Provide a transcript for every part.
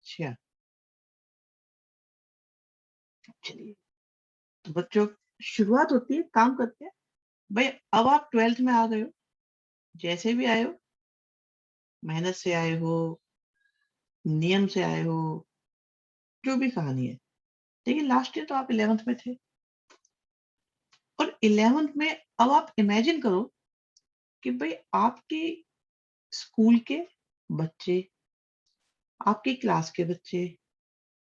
अच्छा, चलिए। तो बच्चों, शुरुआत होती है, काम करते हैं। भाई अब आप 12th में आ गए हो, जैसे भी आए हो, मेहनत से आए हो, नियम से आए हो, जो भी कहानी है। लेकिन लास्ट ईयर तो आप 11th में थे, और 11th में अब आप इमेजिन करो कि भाई आपके स्कूल के बच्चे, आपकी क्लास के बच्चे,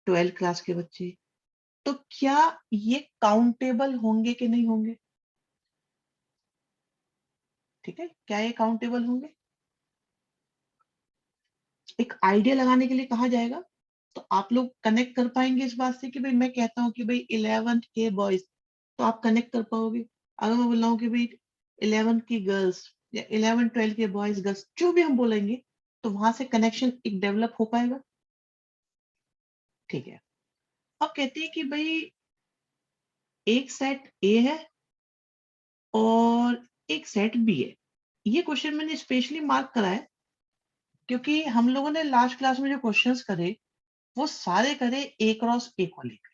12th क्लास के बच्चे, तो क्या ये काउंटेबल होंगे कि नहीं होंगे? ठीक है, क्या ये काउंटेबल होंगे? एक आइडिया लगाने के लिए कहा जाएगा, तो आप लोग कनेक्ट कर पाएंगे इस बात से कि भाई मैं कहता हूँ कि भाई 11th के बॉयज, तो आप कनेक्ट कर पाओगे। अगर मैं बोल रहा हूँ कि भाई 11th की गर्ल्स, या 11-12 के बॉयज गर्ल्स, जो भी हम बोलेंगे, तो वहां से कनेक्शन एक डेवलप हो पाएगा। ठीक है, अब कहते हैं कि भाई एक सेट ए है और एक सेट बी है। ये क्वेश्चन मैंने स्पेशली मार्क करा है, क्योंकि हम लोगों ने लास्ट क्लास में जो क्वेश्चंस करे, वो सारे करे ए क्रॉस ए को लेकर।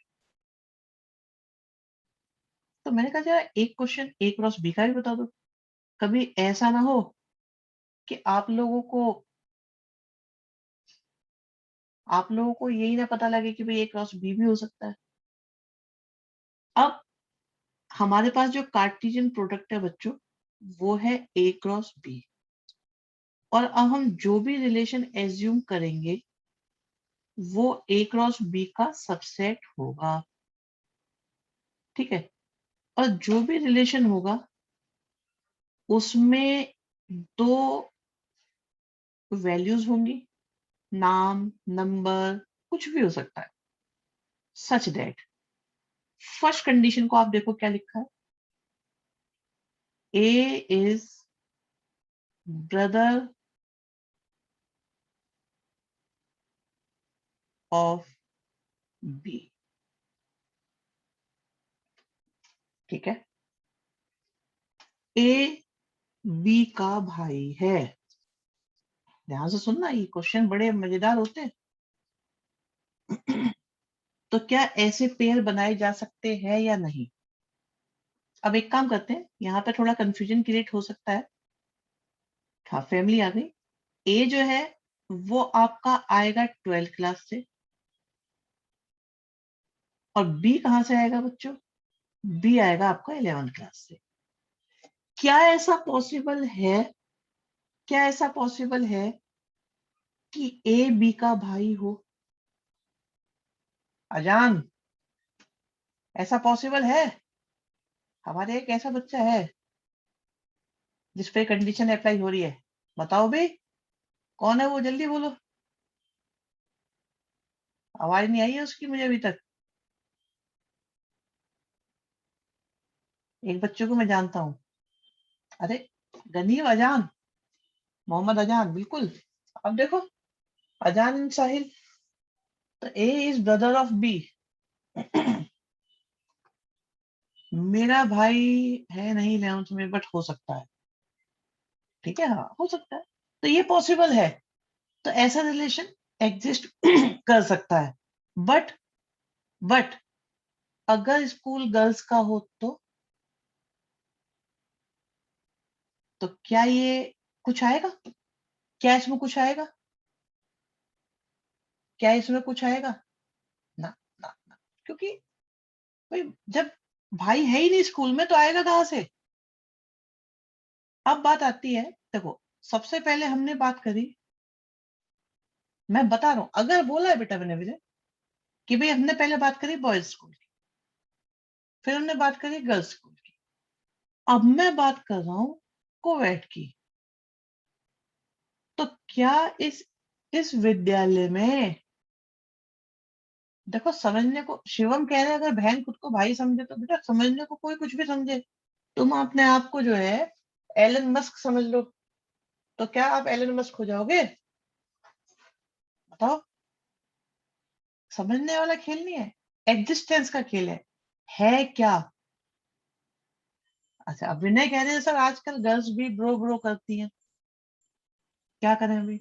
तो मैंने कहा जरा एक क्वेश्चन ए क्रॉस बी का भी बता दो। कभी ऐसा ना हो कि आप लोगों को यही ना पता लगे कि भाई ए क्रॉस बी भी हो सकता है। अब हमारे पास जो कार्टेशियन प्रोडक्ट है बच्चों, वो है ए क्रॉस बी। और अब हम जो भी रिलेशन एज्यूम करेंगे, वो ए क्रॉस बी का सबसेट होगा। ठीक है, और जो भी रिलेशन होगा, उसमें दो वैल्यूज होंगी, नाम, नंबर, कुछ भी हो सकता है। सच दैट फर्स्ट कंडीशन को आप देखो क्या लिखा है, A is brother of B. ठीक है, ए बी का भाई है। ध्यान से सुनना, ये क्वेश्चन बड़े मजेदार होते हैं। तो क्या ऐसे पेयर बनाए जा सकते हैं या नहीं? अब एक काम करते हैं, यहाँ पे थोड़ा कंफ्यूजन क्रिएट हो सकता है। हाँ, फैमिली आ गई। ए जो है वो आपका आएगा 12th क्लास से, और बी कहां से आएगा बच्चों? बी आएगा आपका 11th क्लास से। क्या ऐसा पॉसिबल है, क्या ऐसा पॉसिबल है कि ए बी का भाई हो? अजान, ऐसा पॉसिबल है? हमारे एक ऐसा बच्चा है जिसपे कंडीशन अप्लाई हो रही है। बताओ भाई, कौन है वो? जल्दी बोलो, आवाज नहीं आई है उसकी मुझे अभी तक। एक बच्चे को मैं जानता हूँ। अरे, गनीम अजान, मोहम्मद अजान, बिल्कुल। अब देखो, अजान साहिल, तो ए इज ब्रदर ऑफ बी। मेरा भाई है नहीं 11th में, बट हो सकता है। ठीक है, हाँ हो सकता है। तो ये पॉसिबल है, तो ऐसा रिलेशन एग्जिस्ट कर सकता है। बट बट अगर स्कूल गर्ल्स का हो, तो क्या ये कुछ आएगा? क्या इसमें कुछ आएगा? क्या इसमें कुछ आएगा? ना, ना, ना। क्योंकि भाई, जब भाई है ही नहीं स्कूल में, तो आएगा कहां से? अब बात आती है, देखो, सबसे पहले हमने बात करी, मैं बता रहा हूं, अगर बोला है बेटा मैंने मुझे कि भाई हमने पहले बात करी बॉयज स्कूल की, फिर हमने बात करी गर्ल्स स्कूल की, अब मैं बात कर रहा हूं कोएड की। तो क्या इस विद्यालय में, देखो, समझने को शिवम कह रहे हैं, अगर बहन खुद को भाई समझे तो बेटा समझने को कोई कुछ भी समझे। तुम अपने आप को जो है एलन मस्क समझ लो, तो क्या आप एलन मस्क हो जाओगे? बताओ, समझने वाला खेल नहीं है, एग्जिस्टेंस का खेल है क्या? अच्छा, अब विनय कह रहे हैं सर आजकल गर्ल्स भी ब्रो ब्रो करती हैं, क्या करें अभी?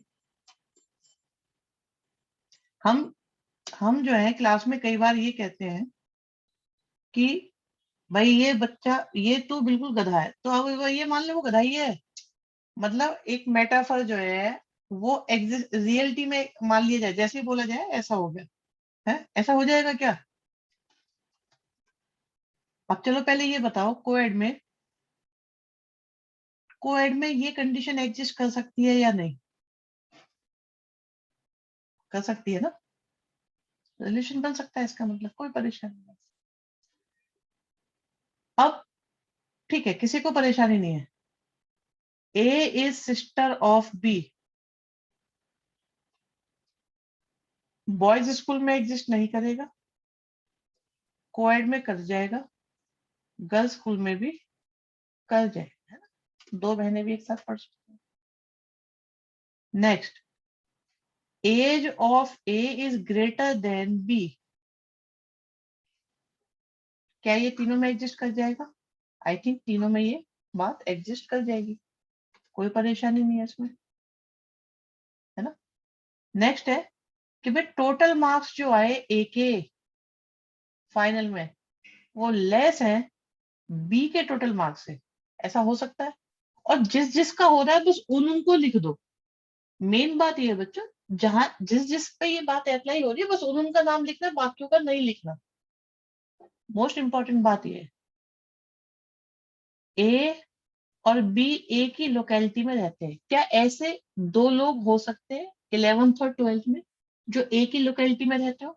हम जो है क्लास में कई बार ये कहते हैं कि भाई ये बच्चा, ये तो बिल्कुल गधा है, तो अब ये मान ले वो गधा ही है। मतलब एक मेटाफर जो है वो एग्जिस्ट रियलिटी में मान लिया जाए, जैसे ही बोला जाए ऐसा हो गया है, ऐसा हो जाएगा क्या? अब चलो पहले ये बताओ, कोएड में ये कंडीशन एग्जिस्ट कर सकती है या नहीं? कर सकती है ना, रिलेशन बन सकता है, इसका मतलब कोई परेशानी नहीं। अब ठीक है, किसी को परेशानी नहीं है, A is sister of B, boys school में एग्जिस्ट नहीं करेगा, कोएड में कर जाएगा, गर्ल्स स्कूल में भी कर जाएगा, है ना, दो बहनें भी एक साथ पढ़ सकती हैं। Next, age of A is greater than B, क्या ये तीनों में एग्जिस्ट कर जाएगा? आई थिंक तीनों में ये बात एग्जिस्ट कर जाएगी, कोई परेशानी नहीं है इसमें, है ना। नेक्स्ट है कि भाई टोटल मार्क्स जो आए ए के फाइनल में वो लेस है बी के टोटल मार्क्स से, ऐसा हो सकता है। और जिस जिसका हो रहा है बस उनको लिख दो। मेन बात ये है बच्चों, जहां जिस जिस पे ये बात अप्लाई हो रही है बस उनका नाम लिखना है, बाकियों का नहीं लिखना। मोस्ट इंपॉर्टेंट बात ये है, ए और बी एक ही लोकेलिटी में रहते हैं, क्या ऐसे दो लोग हो सकते हैं 11th और 12th में जो एक ही लोकेलिटी में रहते हो?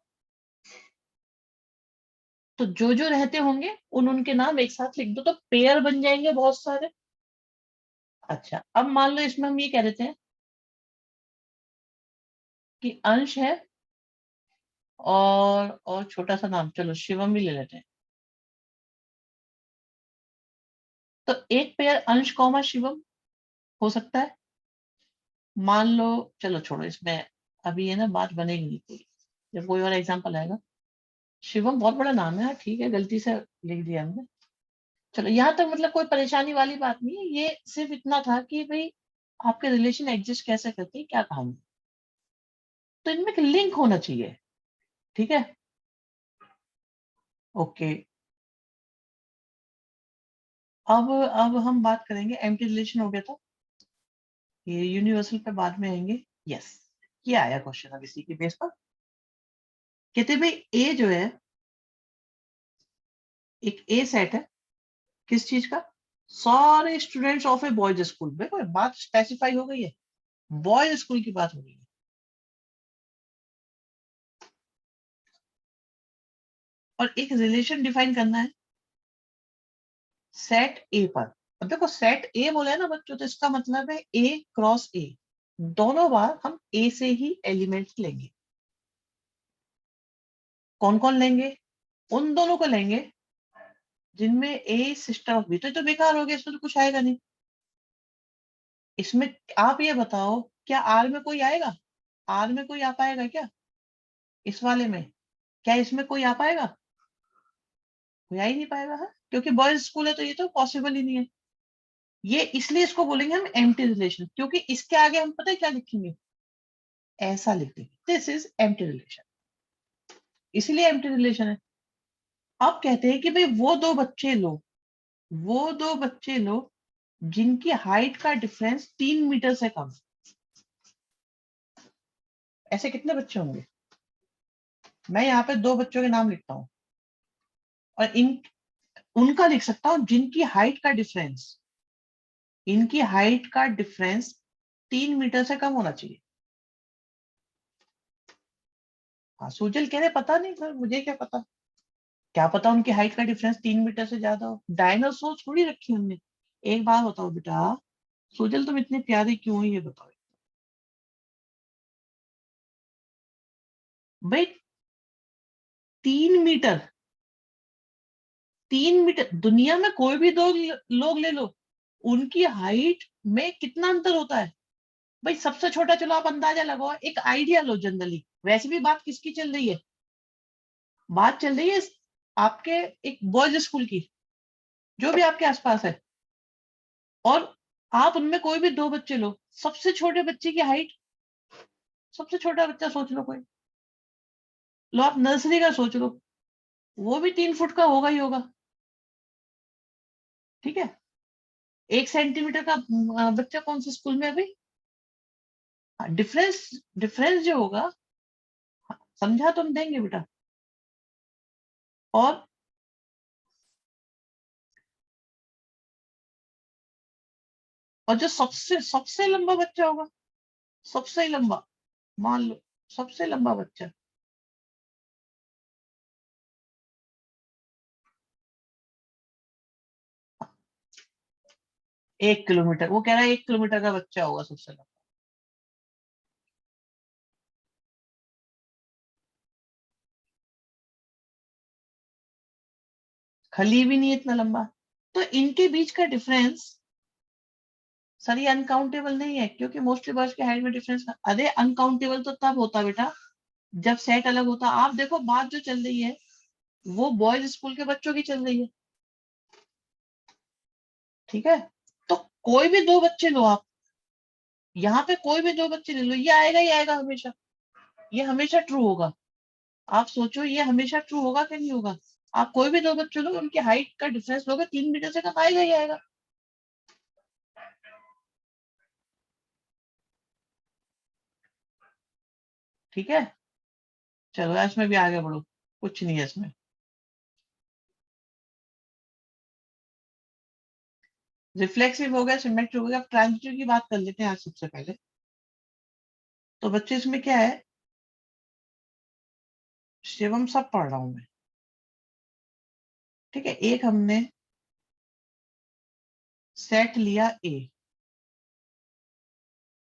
तो जो जो रहते होंगे उनके नाम एक साथ लिख दो, तो पेयर बन जाएंगे बहुत सारे। अच्छा, अब मान लो इसमें हम ये कह देते हैं कि अंश है और छोटा सा नाम, चलो शिवम भी ले लेते हैं। तो एक पेयर अंश कॉमा शिवम हो सकता है। मान लो, चलो छोड़ो इसमें, अभी ये ना बात बनेगी नहीं कोई, जब कोई और एग्जांपल आएगा। शिवम बहुत बड़ा नाम है, हाँ, ठीक है, गलती से लिख दिया हमने। चलो यहाँ तक मतलब कोई परेशानी वाली बात नहीं है, ये सिर्फ इतना था कि भाई आपके रिलेशन एग्जिस्ट कैसे करते हैं, क्या कहानी। तो इनमें एक लिंक होना चाहिए, ठीक है। ओके, अब हम बात करेंगे, एम्प्टी रिलेशन हो गया था, ये यूनिवर्सल पे बाद में आएंगे। यस, ये आया क्वेश्चन अब इसी के बेस पर। कहते भाई ए जो है एक ए सेट है, किस चीज का? सारे students of A boys school. देखो बात स्पेसिफाई हो गई है, बॉयज स्कूल की बात हो रही है। और एक रिलेशन डिफाइन करना है सेट ए पर। अब देखो सेट ए बोला है ना बच्चों, तो इसका मतलब है ए क्रॉस ए, दोनों बार हम ए से ही एलिमेंट्स लेंगे। कौन कौन लेंगे? उन दोनों को लेंगे जिनमें ए सिस्टर ऑफ बी, तो बेकार हो गया, इसमें तो कुछ आएगा नहीं। इसमें आप ये बताओ, क्या आर में कोई आएगा? आर में कोई आ पाएगा क्या इस वाले में? क्या इसमें कोई आ पाएगा? कोई आ ही नहीं पाएगा, है क्योंकि बॉयज स्कूल है, तो ये तो पॉसिबल ही नहीं है। ये इसलिए इसको बोलेंगे हम एम्प्टी रिलेशन, क्योंकि इसके आगे हम पता है क्या लिखेंगे, ऐसा लिख देंगे, दिस इज एम्प्टी रिलेशन, इसलिए एम्प्टी रिलेशन है। अब कहते हैं कि भाई वो दो बच्चे लो जिनकी हाइट का डिफरेंस 3 मीटर से कम। ऐसे कितने बच्चे होंगे? मैं यहाँ पे दो बच्चों के नाम लिखता हूँ, और इन उनका लिख सकता हूँ जिनकी हाइट का डिफरेंस, इनकी हाइट का डिफरेंस 3 मीटर से कम होना चाहिए। हाँ, सुजल कह रहे पता नहीं सर, मुझे क्या पता, क्या पता उनकी हाइट का डिफरेंस 3 मीटर से ज्यादा हो, डायनासोर थोड़ी रखी हमने। एक बात बताओ बेटा, सुजल तुम इतने प्यारे क्यों हो, ये बताओ भाई। 3 मीटर, 3 मीटर, दुनिया में कोई भी दो लोग ले लो, उनकी हाइट में कितना अंतर होता है भाई? सबसे छोटा, चलो आप अंदाजा लगाओ, एक आइडिया लो जनरली, वैसे भी बात किसकी चल रही है? बात चल रही है आपके एक बॉयज स्कूल की, जो भी आपके आसपास है, और आप उनमें कोई भी दो बच्चे लो, सबसे छोटे बच्चे की हाइट, सबसे छोटा बच्चा सोच लो कोई, लो आप नर्सरी का सोच लो, वो भी 3 फुट का होगा ही होगा। ठीक है, 1 सेंटीमीटर का बच्चा कौन से स्कूल में है अभी? डिफरेंस, डिफरेंस जो होगा, समझा तुम देंगे बेटा। और जो सबसे सबसे लंबा बच्चा होगा, सबसे लंबा, मान लो सबसे लंबा बच्चा, हाँ, 1 किलोमीटर, वो कह रहा है 1 किलोमीटर का बच्चा होगा सबसे लंबा। खली भी नहीं है इतना लंबा। तो इनके बीच का डिफरेंस सर ये अनकाउंटेबल नहीं है, क्योंकि मोस्टली बर्ड्स के हाइट में डिफरेंस, अरे अनकाउंटेबल तो तब होता बेटा जब सेट अलग होता। आप देखो बात जो चल रही है वो बॉयज स्कूल के बच्चों की चल रही है। ठीक है, तो कोई भी दो बच्चे लो आप, यहाँ पे कोई भी दो बच्चे ले लो, ये आएगा ही आएगा हमेशा, ये हमेशा ट्रू होगा। आप सोचो ये हमेशा ट्रू होगा कि नहीं होगा? आप कोई भी दो बच्चे लो, उनकी हाइट का डिफरेंस लोगे, 3 मीटर से कम आएगा ही आएगा। ठीक है, चलो इसमें भी आगे बढ़ो, कुछ नहीं है इसमें। रिफ्लेक्सिव हो गया, सिमेट्रिक हो गया, अब ट्रांजिटिव की बात कर लेते हैं आज सबसे पहले। तो बच्चे इसमें क्या है, शिवम सब पढ़ रहा हूं मैं। ठीक है, एक हमने सेट लिया ए,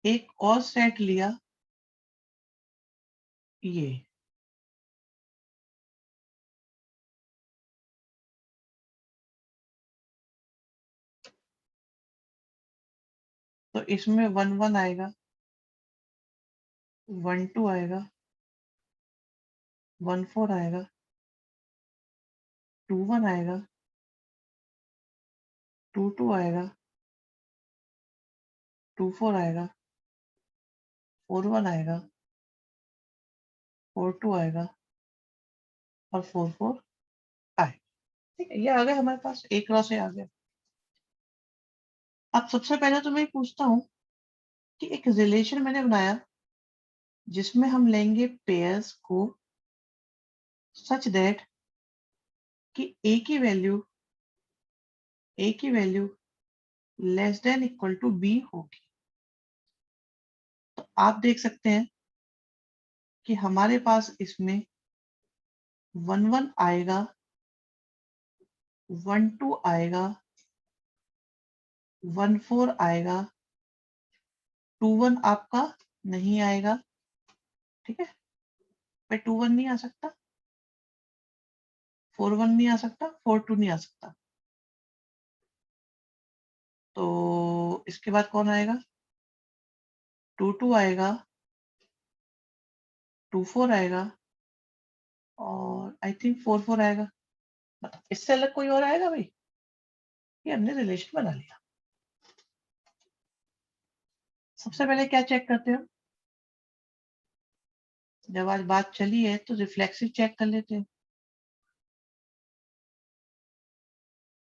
एक और सेट लिया ये, तो इसमें 1 1 आएगा, 1 2 आएगा, 1 4 आएगा, 2 1 आएगा, 2 2 आएगा, 2 4 आएगा, 4 1 आएगा, 4 2 आएगा और 4 4 आएगा। ठीक है, ये आ गया हमारे पास, एक रॉ से आ गया। अब सबसे पहले तो मैं पूछता हूँ कि एक रिलेशन मैंने बनाया जिसमें हम लेंगे पेयर्स को सच दैट कि ए की value less than equal to B होगी। तो आप देख सकते हैं कि हमारे पास इसमें 1 1 आएगा, 1 2 आएगा, 1 4 आएगा, 2 1 आपका नहीं आएगा। ठीक है, पे 2 1 नहीं आ सकता, 4 1 नहीं आ सकता, 4 2 नहीं आ सकता। तो इसके बाद कौन आएगा? 2 2 आएगा, 2 4 आएगा और आई थिंक 4 4 आएगा। बताओ इससे अलग कोई और आएगा भाई? ये हमने रिलेशन बना लिया। सबसे पहले क्या चेक करते हो, जब आज बात चली है तो रिफ्लेक्सिव चेक कर लेते हैं।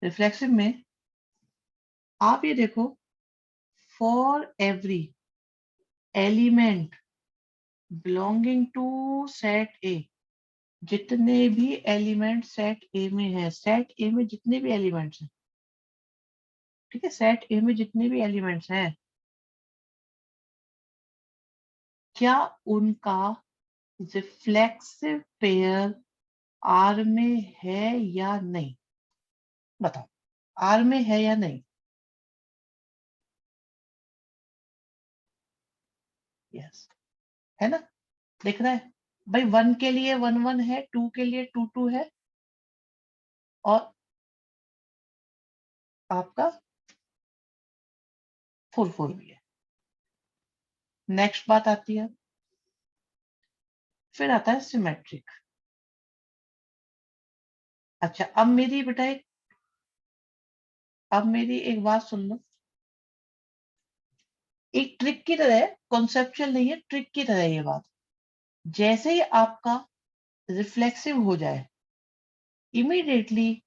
रिफ्लेक्सिव में आप ये देखो, for every element belonging to set A, जितने भी एलिमेंट सेट ए में है, सेट ए में जितने भी एलिमेंट्स हैं, ठीक है, सेट ए में जितने भी एलिमेंट्स हैं, क्या उनका रिफ्लेक्सिव पेयर आर में है या नहीं? बताओ, आर में है या नहीं? यस, है ना, दिख रहा है भाई, 1 के लिए 1 1 है, 2 के लिए 2 2 है और आपका 4 4 भी है। नेक्स्ट बात आती है, फिर आता है सिमेट्रिक। अच्छा, अब मेरी बेटा अब मेरी एक बात सुन लो, एक ट्रिक की तरह है, कॉन्सेप्चुअल नहीं है, ट्रिक की तरह है ये बात। जैसे ही आपका रिफ्लेक्सिव हो जाए, इमीडिएटली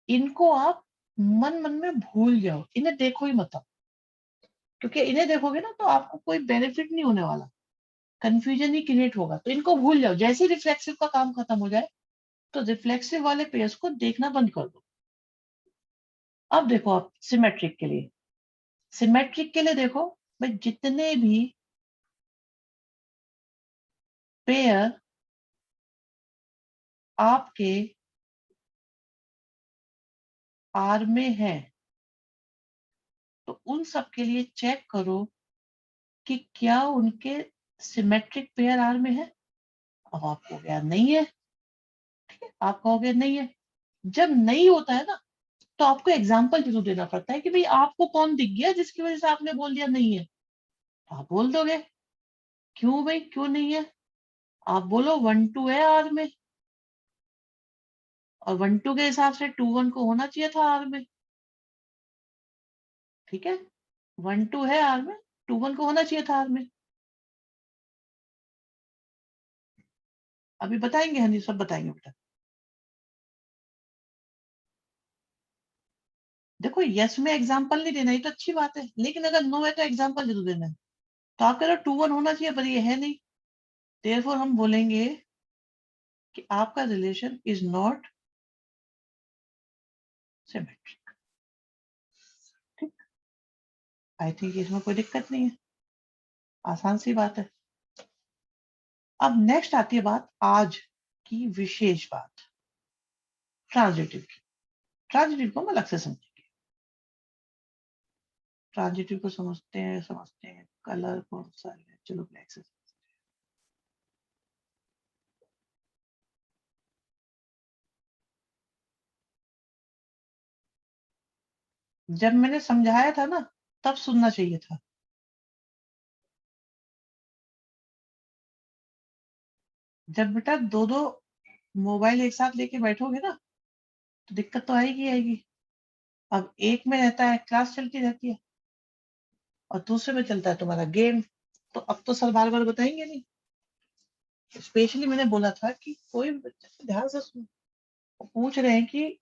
इनको आप मन मन में भूल जाओ, इन्हें देखो ही मत आप। क्योंकि इन्हें देखोगे ना तो आपको कोई बेनिफिट नहीं होने वाला, कंफ्यूजन ही क्रिएट होगा। तो इनको भूल जाओ, जैसे ही रिफ्लेक्सिव का काम खत्म हो जाए तो रिफ्लेक्सिव वाले पेयर्स को देखना बंद कर दो। अब देखो आप सिमेट्रिक के लिए, सिमेट्रिक के लिए देखो भाई, जितने भी पेयर आपके आर में है तो उन सब के लिए चेक करो कि क्या उनके सिमेट्रिक पेयर आर में है। अब आपको गया नहीं है, ठीक है, आप कहोगे नहीं है। जब नहीं होता है ना तो आपको एग्जाम्पल जरूर देना पड़ता है कि भाई आपको कौन दिख गया जिसकी वजह से आपने बोल दिया नहीं है। आप बोल दोगे क्यों भाई, क्यों नहीं है? आप बोलो 1 2 है आर में, और 1 2 के हिसाब से 2 1 को होना चाहिए था आर में। ठीक है, 1 2 है आर में, 2 1 को होना चाहिए था आर में। अभी बताएंगे, हाँ जी सब बताएंगे बेटा। देखो यस में एग्जाम्पल नहीं देना, ये तो अच्छी बात है, लेकिन अगर नो है तो एग्जाम्पल जरूर देना है। तो आप कह रहे हो 2 1 होना चाहिए, पर ये है नहीं, देयरफॉर हम बोलेंगे कि आपका रिलेशन इज नॉट सिमेट्रिक। ठीक, आई थिंक इसमें कोई दिक्कत नहीं है, आसान सी बात है। अब नेक्स्ट आती है बात आज की विशेष बात, ट्रांजिटिव की। ट्रांजिटिव को हम अलग से समझेंगे। ट्रांजिटिव को समझते हैं कलर कौन सा है, चलो ब्लैक से। जब मैंने समझाया था ना तब सुनना चाहिए था। जब बेटा दो दो मोबाइल एक साथ लेके बैठोगे ना तो दिक्कत तो आएगी आएगी। अब एक में रहता है क्लास चलती रहती है और दूसरे में चलता है तुम्हारा गेम, तो अब तो सर बार बार बताएंगे नहीं। स्पेशली मैंने बोला था कि कोई भी बच्चा ध्यान से सुन, वो पूछ रहे हैं कि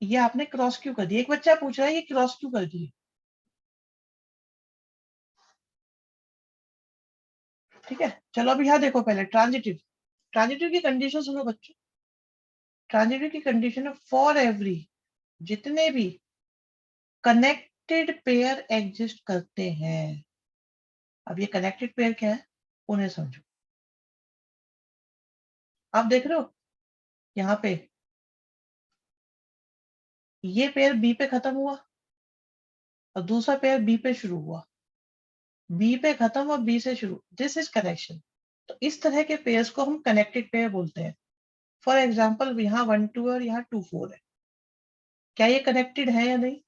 ये आपने क्रॉस क्यों कर दिया, एक बच्चा पूछ रहा है ये क्रॉस क्यों कर दिए। ठीक है, चलो अभी यहाँ देखो पहले ट्रांजिटिव। ट्रांजिटिव की कंडीशन सुनो बच्चों। ट्रांजिटिव की कंडीशन है फॉर एवरी, जितने भी कनेक्टेड पेयर एग्जिस्ट करते हैं। अब ये कनेक्टेड पेयर क्या है उन्हें समझो। आप देख रहे हो यहाँ पे ये पेयर बी पे खत्म हुआ और दूसरा पेयर बी पे शुरू हुआ, बी पे खत्म और बी से शुरू, दिस इज कनेक्शन। तो इस तरह के पेयर्स को हम कनेक्टेड पेयर बोलते हैं। फॉर एग्जाम्पल यहाँ 1 2 और यहाँ 2 4 है, क्या ये कनेक्टेड है या नहीं?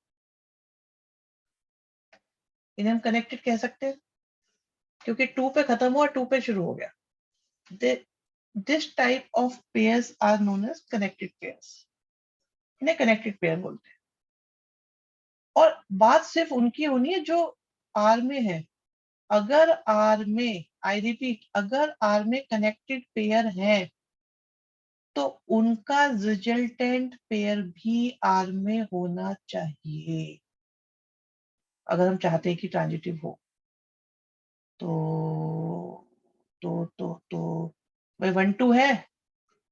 इन्हें हम कनेक्टेड कह सकते हैं क्योंकि 2 पे खत्म हुआ 2 पे शुरू हो गया। This type of pairs are known as connected pairs, इन्हें कनेक्टेड पेयर बोलते हैं। और बात सिर्फ उनकी होनी है जो आर में है। अगर आर में, आई रिपीट, अगर आर में कनेक्टेड पेयर है तो उनका रिजल्टेंट पेयर भी आर में होना चाहिए अगर हम चाहते हैं कि ट्रांजिटिव हो। तो तो भाई 1 2 है,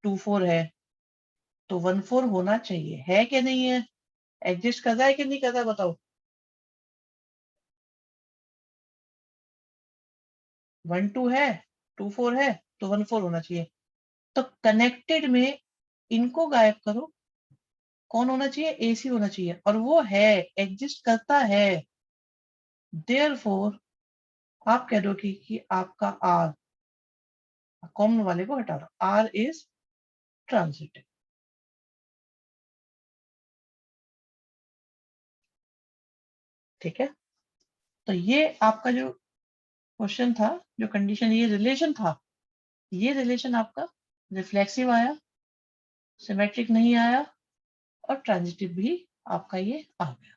2 4 है, तो 1 4 होना चाहिए, है कि नहीं है? एग्जिस्ट कर रहा है कि नहीं कर रहा बताओ। 1 2 है, 2 4 है, तो 1 4 होना चाहिए। तो कनेक्टेड में इनको गायब करो, कौन होना चाहिए? एसी होना चाहिए, और वो है, एग्जिस्ट करता है। देयरफॉर आप कह दो कि आपका आर, कॉमन वाले को हटा दो, आर इज ट्रांजिटिव। ठीक है, तो ये आपका जो क्वेश्चन था, जो कंडीशन, ये रिलेशन था, ये रिलेशन आपका रिफ्लेक्सिव आया, सिमेट्रिक नहीं आया, और ट्रांजिटिव भी आपका ये आ गया।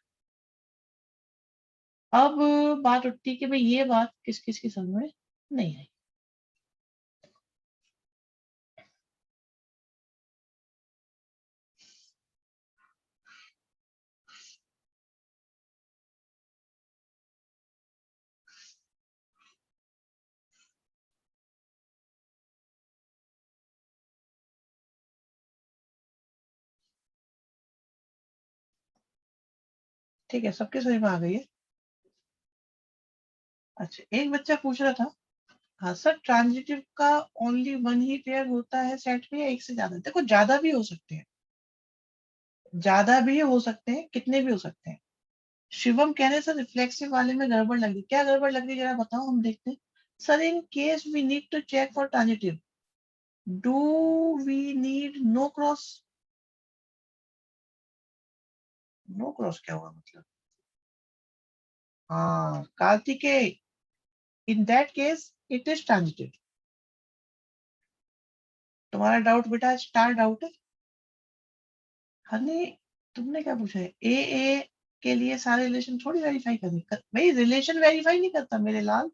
अब बात उठती है कि भाई ये बात किस किस की समझ में नहीं आई। ठीक है, सबके समझ में आ गई है। अच्छा, एक बच्चा पूछ रहा था, हाँ सर ट्रांजिटिव का ओनली वन ही पेयर होता है सेट में या एक से ज्यादा? देखो ज्यादा भी हो सकते हैं, ज्यादा भी हो सकते हैं, कितने भी हो सकते हैं। शिवम कह रहे हैं सर रिफ्लेक्सिव वाले में गड़बड़ लग रही, क्या गड़बड़ लग रही है जरा बताओ, हम देखते हैं। Sir in case we need to check for transitive, do we need no cross? No cross क्या हुआ मतलब? हाँ Kartikeya, in that case it is transitive. तुम्हारा डाउट बेटा स्टार डाउट है। हनी, तुमने क्या पूछा है? ए के लिए सारे रिलेशन थोड़ी वेरीफाई करें, भाई रिलेशन वेरीफाई नहीं करता मेरे लाल।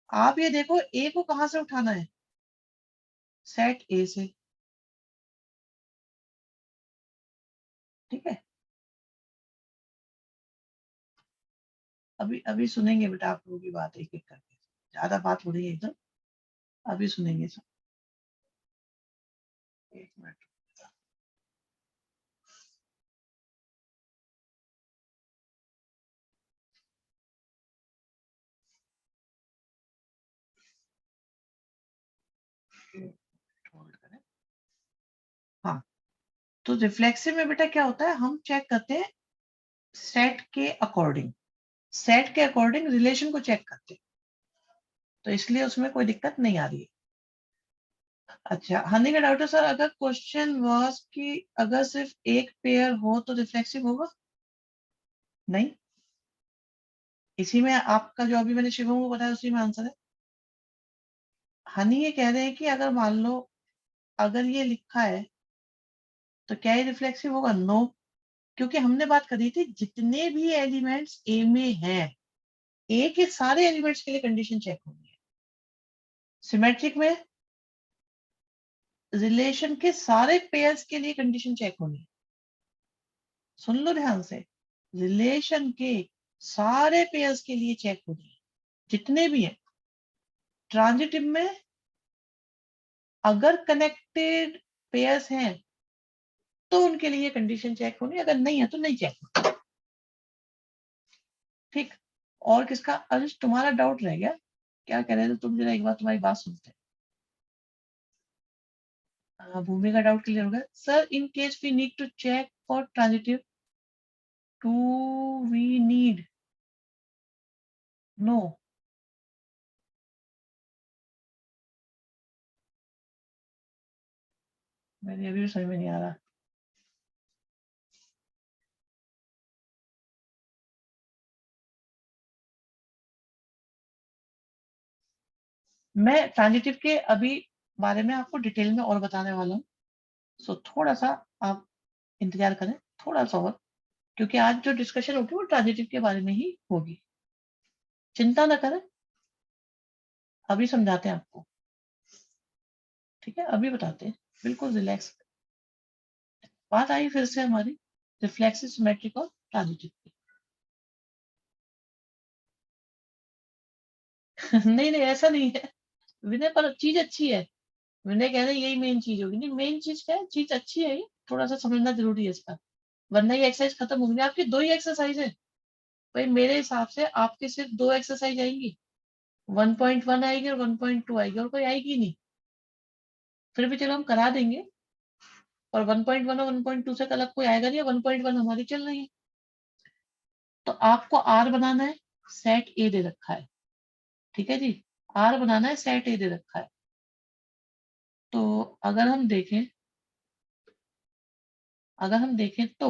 आप ये देखो ए को कहां से उठाना है, सेट ए से, ठीक है। अभी अभी सुनेंगे बेटा आप लोगों की बात एक एक करके, ज्यादा बात हो रही है एकदम, अभी सुनेंगे सब। एक मिनट। होल्ड करें। हाँ, तो रिफ्लेक्सिव में बेटा क्या होता है, हम चेक करते हैं सेट के अकॉर्डिंग, सेट के अकॉर्डिंग रिलेशन को चेक करते हैं, तो इसलिए उसमें कोई दिक्कत नहीं आ रही है। अच्छा, हनी का डाउट है सर, अगर क्वेश्चन वाज कि अगर सिर्फ एक पेयर हो तो रिफ्लेक्सिव होगा? नहीं, इसी में आपका जो अभी मैंने शिवम को बताया उसी में आंसर है। हनी ये कह रहे हैं कि अगर मान लो अगर ये लिखा है तो क्या ये रिफ्लेक्सिव होगा? नो, क्योंकि हमने बात करी थी जितने भी एलिमेंट्स ए में हैं, ए के सारे एलिमेंट्स के लिए कंडीशन चेक होनी है। सिमेट्रिक में रिलेशन के सारे पेयर्स के लिए कंडीशन चेक होनी है। सुन लो ध्यान से, रिलेशन के सारे पेयर्स के लिए चेक होनी है, जितने भी हैं। ट्रांजिटिव में अगर कनेक्टेड पेयर्स हैं तो उनके लिए कंडीशन चेक होनी, अगर नहीं है तो नहीं चेक होनी, ठीक। और किसका अंश तुम्हारा डाउट रह गया, क्या कह रहे थे तुम, जरा एक बार तुम्हारी बात सुनते हैं। भूमि का डाउट क्लियर हो गया। Sir in case we need to check for transitive, to we need no? मेरी अभी भी समझ में नहीं आ रहा। मैं ट्रांजिटिव के अभी बारे में आपको डिटेल में और बताने वाला हूँ, सो थोड़ा सा आप इंतजार करें, थोड़ा सा और, क्योंकि आज जो डिस्कशन होगी वो ट्रांजिटिव के बारे में ही होगी। चिंता ना करें, अभी समझाते हैं आपको, ठीक है, अभी बताते हैं, बिल्कुल रिलैक्स। बात आई फिर से हमारी रिफ्लेक्सिव, सिमेट्रिक और ट्रांजिटिव की। नहीं नहीं ऐसा नहीं है विनय, पर चीज अच्छी है। विनय कह रहे हैं यही मेन चीज होगी, नहीं मेन चीज क्या है, चीज अच्छी है ये, थोड़ा सा समझना जरूरी है इसका, वरना ये एक्सरसाइज खत्म होगी नहीं। आपकी दो ही एक्सरसाइज है भाई, मेरे हिसाब से आपकी सिर्फ दो एक्सरसाइज आएंगी, 1.1 आएगी और 1.2 आएगी, और कोई आएगी नहीं। फिर भी चलो हम करा देंगे, और 1.1 और 1.2 से अलग कोई आएगा नहीं, 1.1 हमारी चल रही है। तो आपको आर बनाना है, सेट ए दे रखा है, ठीक है जी, आर बनाना है, सेट ए दे रखा है। तो अगर हम देखें, अगर हम देखें तो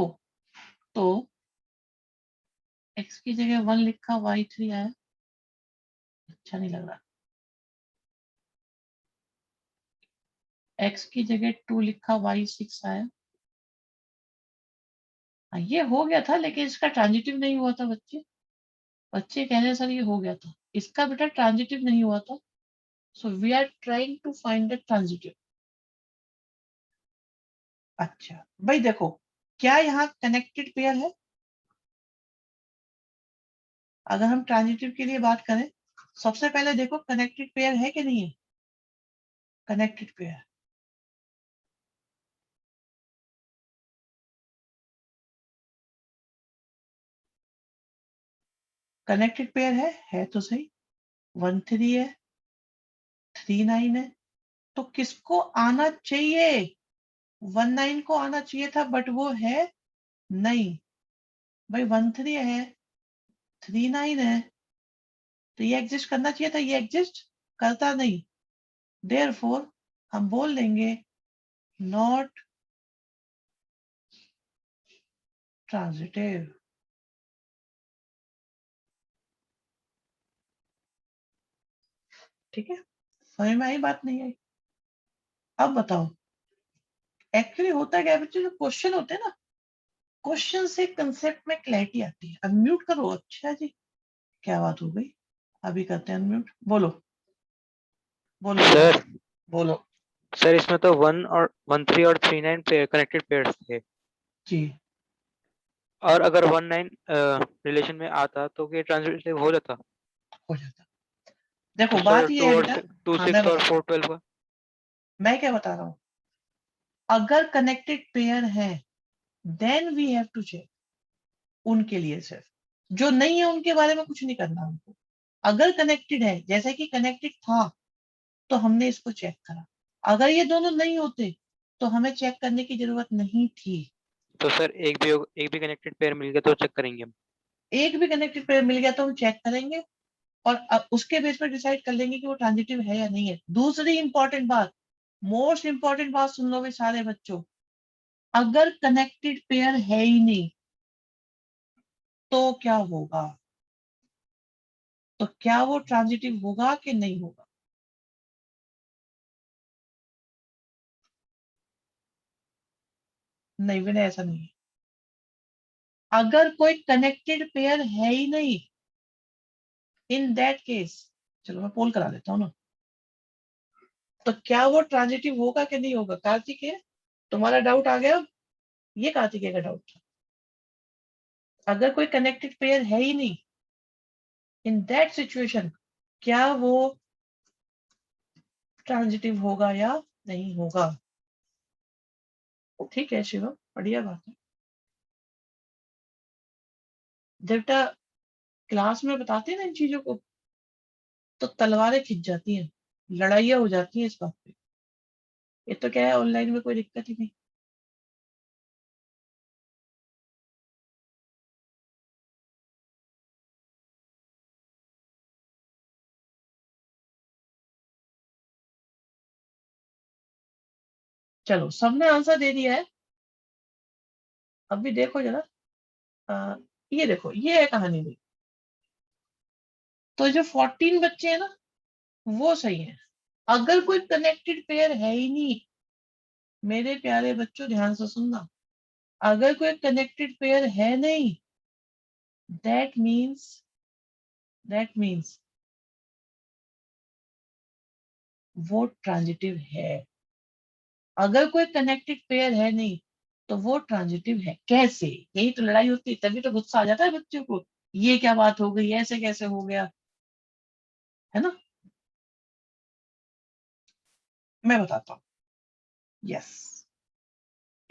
x की जगह 1 लिखा, y3 आया, अच्छा नहीं लग रहा। x की जगह 2 लिखा, y6 आया। हाँ, ये हो गया था, लेकिन इसका ट्रांजिटिव नहीं हुआ था बच्चे। बच्चे कह रहे हैं सर ये हो गया था, इसका बेटा ट्रांजिटिव नहीं हुआ था। So we are trying to find the transitive. अच्छा भाई देखो, क्या यहाँ कनेक्टेड पेयर है? अगर हम ट्रांजिटिव के लिए बात करें, सबसे पहले देखो कनेक्टेड पेयर है कि नहीं है, कनेक्टेड पेयर। कनेक्टेड पेयर है तो सही, 1 3 है, 3 9 है, तो किसको आना चाहिए? 1 9 को आना चाहिए था, बट वो है नहीं। भाई 1 3 है, 3 9 है, तो ये एग्जिस्ट करना चाहिए था, ये एग्जिस्ट करता नहीं। देयरफॉर हम बोल देंगे नॉट ट्रांजिटिव। ठीक है, समझ में आई बात? नहीं आई? अब बताओ एक्चुअली होता क्या है बच्चे, जो क्वेश्चन होते हैं ना, क्वेश्चन से कंसेप्ट में क्लैरिटी आती है। अनम्यूट करो। अच्छा जी, क्या बात हो गई? अभी करते हैं अनम्यूट। बोलो बोलो बोलो सर बोलो। सर इसमें तो 1 3 और 3 9 कनेक्टेड पेयर्स थे, जी, और अगर 1 9 रिलेशन में आता तो ये ट्रांजिटिव हो जाता। हो जाता। देखो तो बात सर ये 2 है और बेटा। 2 हाँ मैं 6 और बताता 4 हूँ, 12 का। मैं क्या बता रहा हूँ। अगर कनेक्टेड पेयर है then we have to check, उनके लिए सिर्फ। जो नहीं है उनके बारे में कुछ नहीं करना हमको। अगर कनेक्टेड है, जैसे कि कनेक्टेड था, तो हमने इसको चेक करा। अगर ये दोनों नहीं होते तो हमें चेक करने की जरूरत नहीं थी। तो सर एक भी कनेक्टेड पेयर मिल गया तो चेक करेंगे हम। एक भी कनेक्टेड पेयर मिल गया तो हम चेक करेंगे, और अब उसके बेस पर डिसाइड कर लेंगे कि वो ट्रांजिटिव है या नहीं है। दूसरी इंपॉर्टेंट बात, मोस्ट इंपॉर्टेंट बात सुन लो भी सारे बच्चों। अगर कनेक्टेड पेयर है ही नहीं तो क्या होगा? तो क्या वो ट्रांजिटिव होगा कि नहीं होगा? नहीं विनय, ऐसा नहीं है। अगर कोई कनेक्टेड पेयर है ही नहीं, इन दैट केस, चलो मैं पोल करा देता हूँ ना, तो क्या वो ट्रांजिटिव होगा कि नहीं होगा? कार्तिकेय, तुम्हारा डाउट आ गया? ये कार्तिकेय का डाउट था। अगर कोई कनेक्टेड पेयर है ही नहीं, इन दैट सिचुएशन, क्या वो ट्रांजिटिव होगा या नहीं होगा? ठीक है शिवम, बढ़िया बात है। जब बेटा क्लास में बताते हैं ना इन चीजों को, तो तलवारें खिंच जाती हैं, लड़ाइयाँ हो जाती हैं इस बात पे। ये तो क्या है, ऑनलाइन में कोई दिक्कत ही नहीं। चलो सबने आंसर दे दिया है। अभी देखो जरा, अ, ये देखो, ये है कहानी में। तो जो 14 बच्चे हैं ना, वो सही है। अगर कोई कनेक्टेड पेयर है ही नहीं, मेरे प्यारे बच्चों ध्यान से सुनना, अगर कोई कनेक्टेड पेयर है नहीं, दैट मीन्स दैट मीन्स वो ट्रांजिटिव है। अगर कोई कनेक्टेड पेयर है नहीं तो वो ट्रांजिटिव है। कैसे? यही तो लड़ाई होती है, तभी तो गुस्सा आ जाता है बच्चों को। ये क्या बात हो गई, ऐसे कैसे हो गया, है ना? मैं बताता हूँ। यस,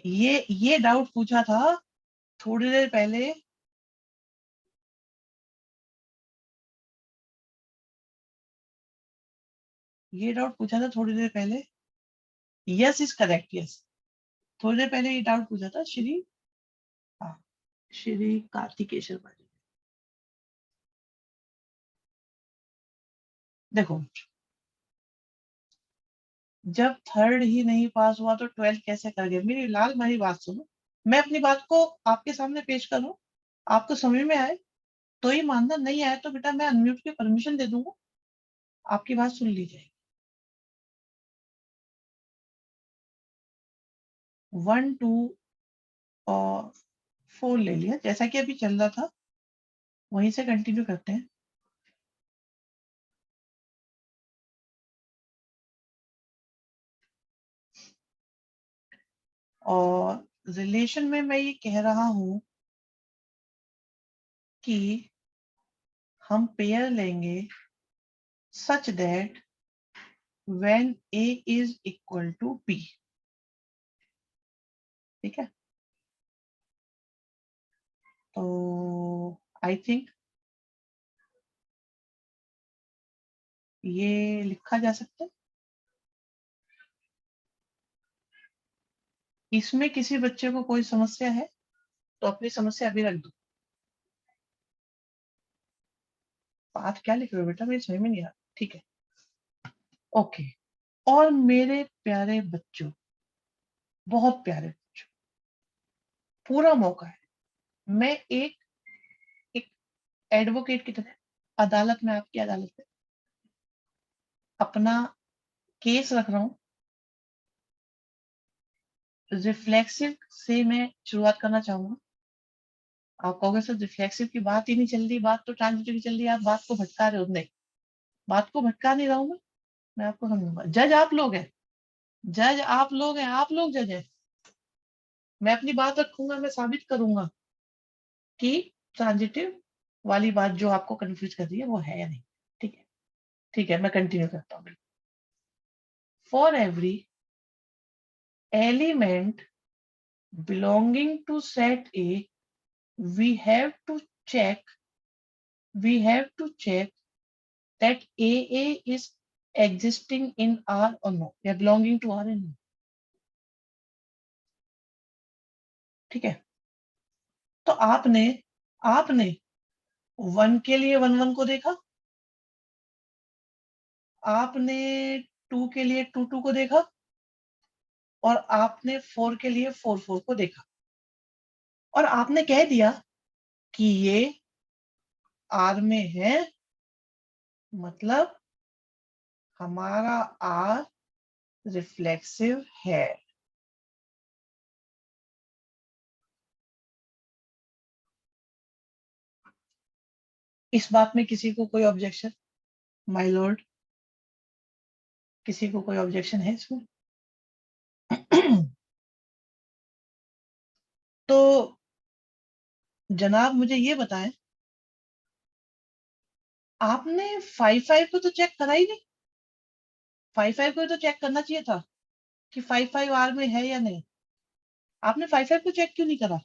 ये डाउट पूछा था थोड़ी देर पहले। ये डाउट पूछा था थोड़ी देर पहले। Yes is correct, yes. थोड़ी देर पहले ये डाउट पूछा था श्री, हाँ, श्री कार्तिकेय शर्मा जी। देखो, जब थर्ड ही नहीं पास हुआ तो 12th कैसे कर गए? मेरी लाल, मेरी बात सुनो। मैं अपनी बात को आपके सामने पेश करूं, आपको समझ में आए तो ही मानना, नहीं आए तो बेटा मैं अनम्यूट की परमिशन दे दूंगा, आपकी बात सुन ली जाएगी। 1 2 और 4 ले लिया, जैसा कि अभी चल रहा था वहीं से कंटिन्यू करते हैं। और रिलेशन में मैं ये कह रहा हूं कि हम पेयर लेंगे such that when A is equal to B। ठीक है, तो आई थिंक ये लिखा जा सकता है। इसमें किसी बच्चे को कोई समस्या है तो अपनी समस्या अभी रख दो। बात क्या लिख रहे हो बेटा, मेरी समझ में नहीं आ रहा। ठीक है, ओके। और मेरे प्यारे बच्चों, बहुत प्यारे बच्चों, पूरा मौका है। मैं एक एडवोकेट की तरह अदालत में, आपकी अदालत में अपना केस रख रहा हूं। रिफ्लेक्सिव से मैं शुरुआत करना चाहूंगा। आप कहोगे सर रिफ्लेक्सिव की बात ही नहीं चल रही, बात तो ट्रांजिटिव की चल रही है, आप बात को भटका रहे हो। नहीं, बात को भटका नहीं रहा हूं मैं आपको समझूंगा। जज आप लोग हैं, जज आप लोग हैं, आप लोग जज हैं। मैं अपनी बात रखूंगा, मैं साबित करूंगा कि ट्रांजिटिव वाली बात जो आपको कंफ्यूज कर रही है वो है या नहीं। ठीक है, ठीक है, मैं कंटिन्यू करता हूँ। For every element belonging to set A, we have to check that AA is existing in R or no, या belonging to R or no। ठीक है, तो आपने आपने 1 के लिए 1 1 को देखा, आपने 2 के लिए 2 2 को देखा, और आपने 4 के लिए 4 4 को देखा, और आपने कह दिया कि ये R में है, मतलब हमारा R रिफ्लेक्सिव है। इस बात में किसी को कोई ऑब्जेक्शन, माय लॉर्ड? किसी को कोई ऑब्जेक्शन है इसमें? तो जनाब मुझे ये बताएं, आपने 5 5 को तो चेक करा ही नहीं। 5 5 को तो चेक करना चाहिए था कि 5 5 आर में है या नहीं। आपने 5 5 को चेक क्यों नहीं करा?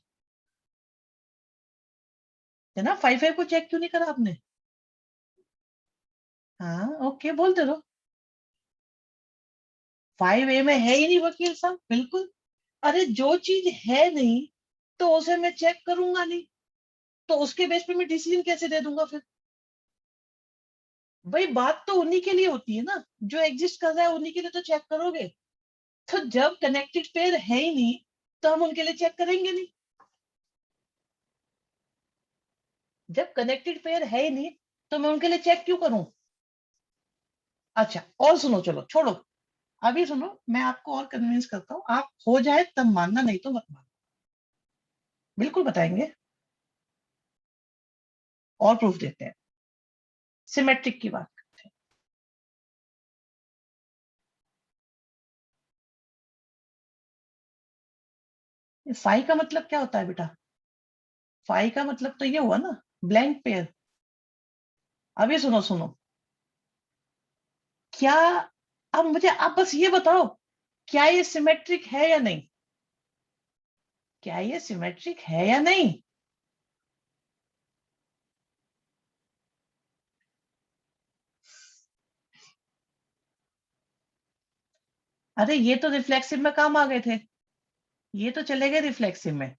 है ना, 5 5 को चेक क्यों नहीं करा आपने? हाँ, ओके, बोलते रहो। 5A में है ही नहीं वकील साहब, बिल्कुल। अरे जो चीज है नहीं तो उसे मैं चेक करूंगा नहीं, तो उसके बेस पे मैं डिसीजन कैसे दे दूंगा फिर? भाई बात तो उन्हीं के लिए होती है ना, जो एग्जिस्ट कर रहा है उन्हीं के लिए तो चेक करोगे। तो जब कनेक्टेड पेयर है ही नहीं तो हम उनके लिए चेक करेंगे नहीं। जब कनेक्टेड पेयर है ही नहीं तो मैं उनके लिए चेक क्यों करूं? अच्छा, और सुनो, चलो छोड़ो, अभी सुनो, मैं आपको और कन्विंस करता हूँ। आप हो जाए तब मानना, नहीं तो मत मानना। बिल्कुल बताएंगे, और प्रूफ देते हैं। सिमेट्रिक की बात करते हैं। फाई का मतलब क्या होता है बेटा? फाई का मतलब तो ये हुआ ना, ब्लैंक पेयर। अभी सुनो सुनो, क्या, अब मुझे आप बस ये बताओ, क्या ये सिमेट्रिक है या नहीं? क्या ये सिमेट्रिक है या नहीं? अरे ये तो रिफ्लेक्सिव में काम आ गए थे, ये तो चले गए रिफ्लेक्सिव में।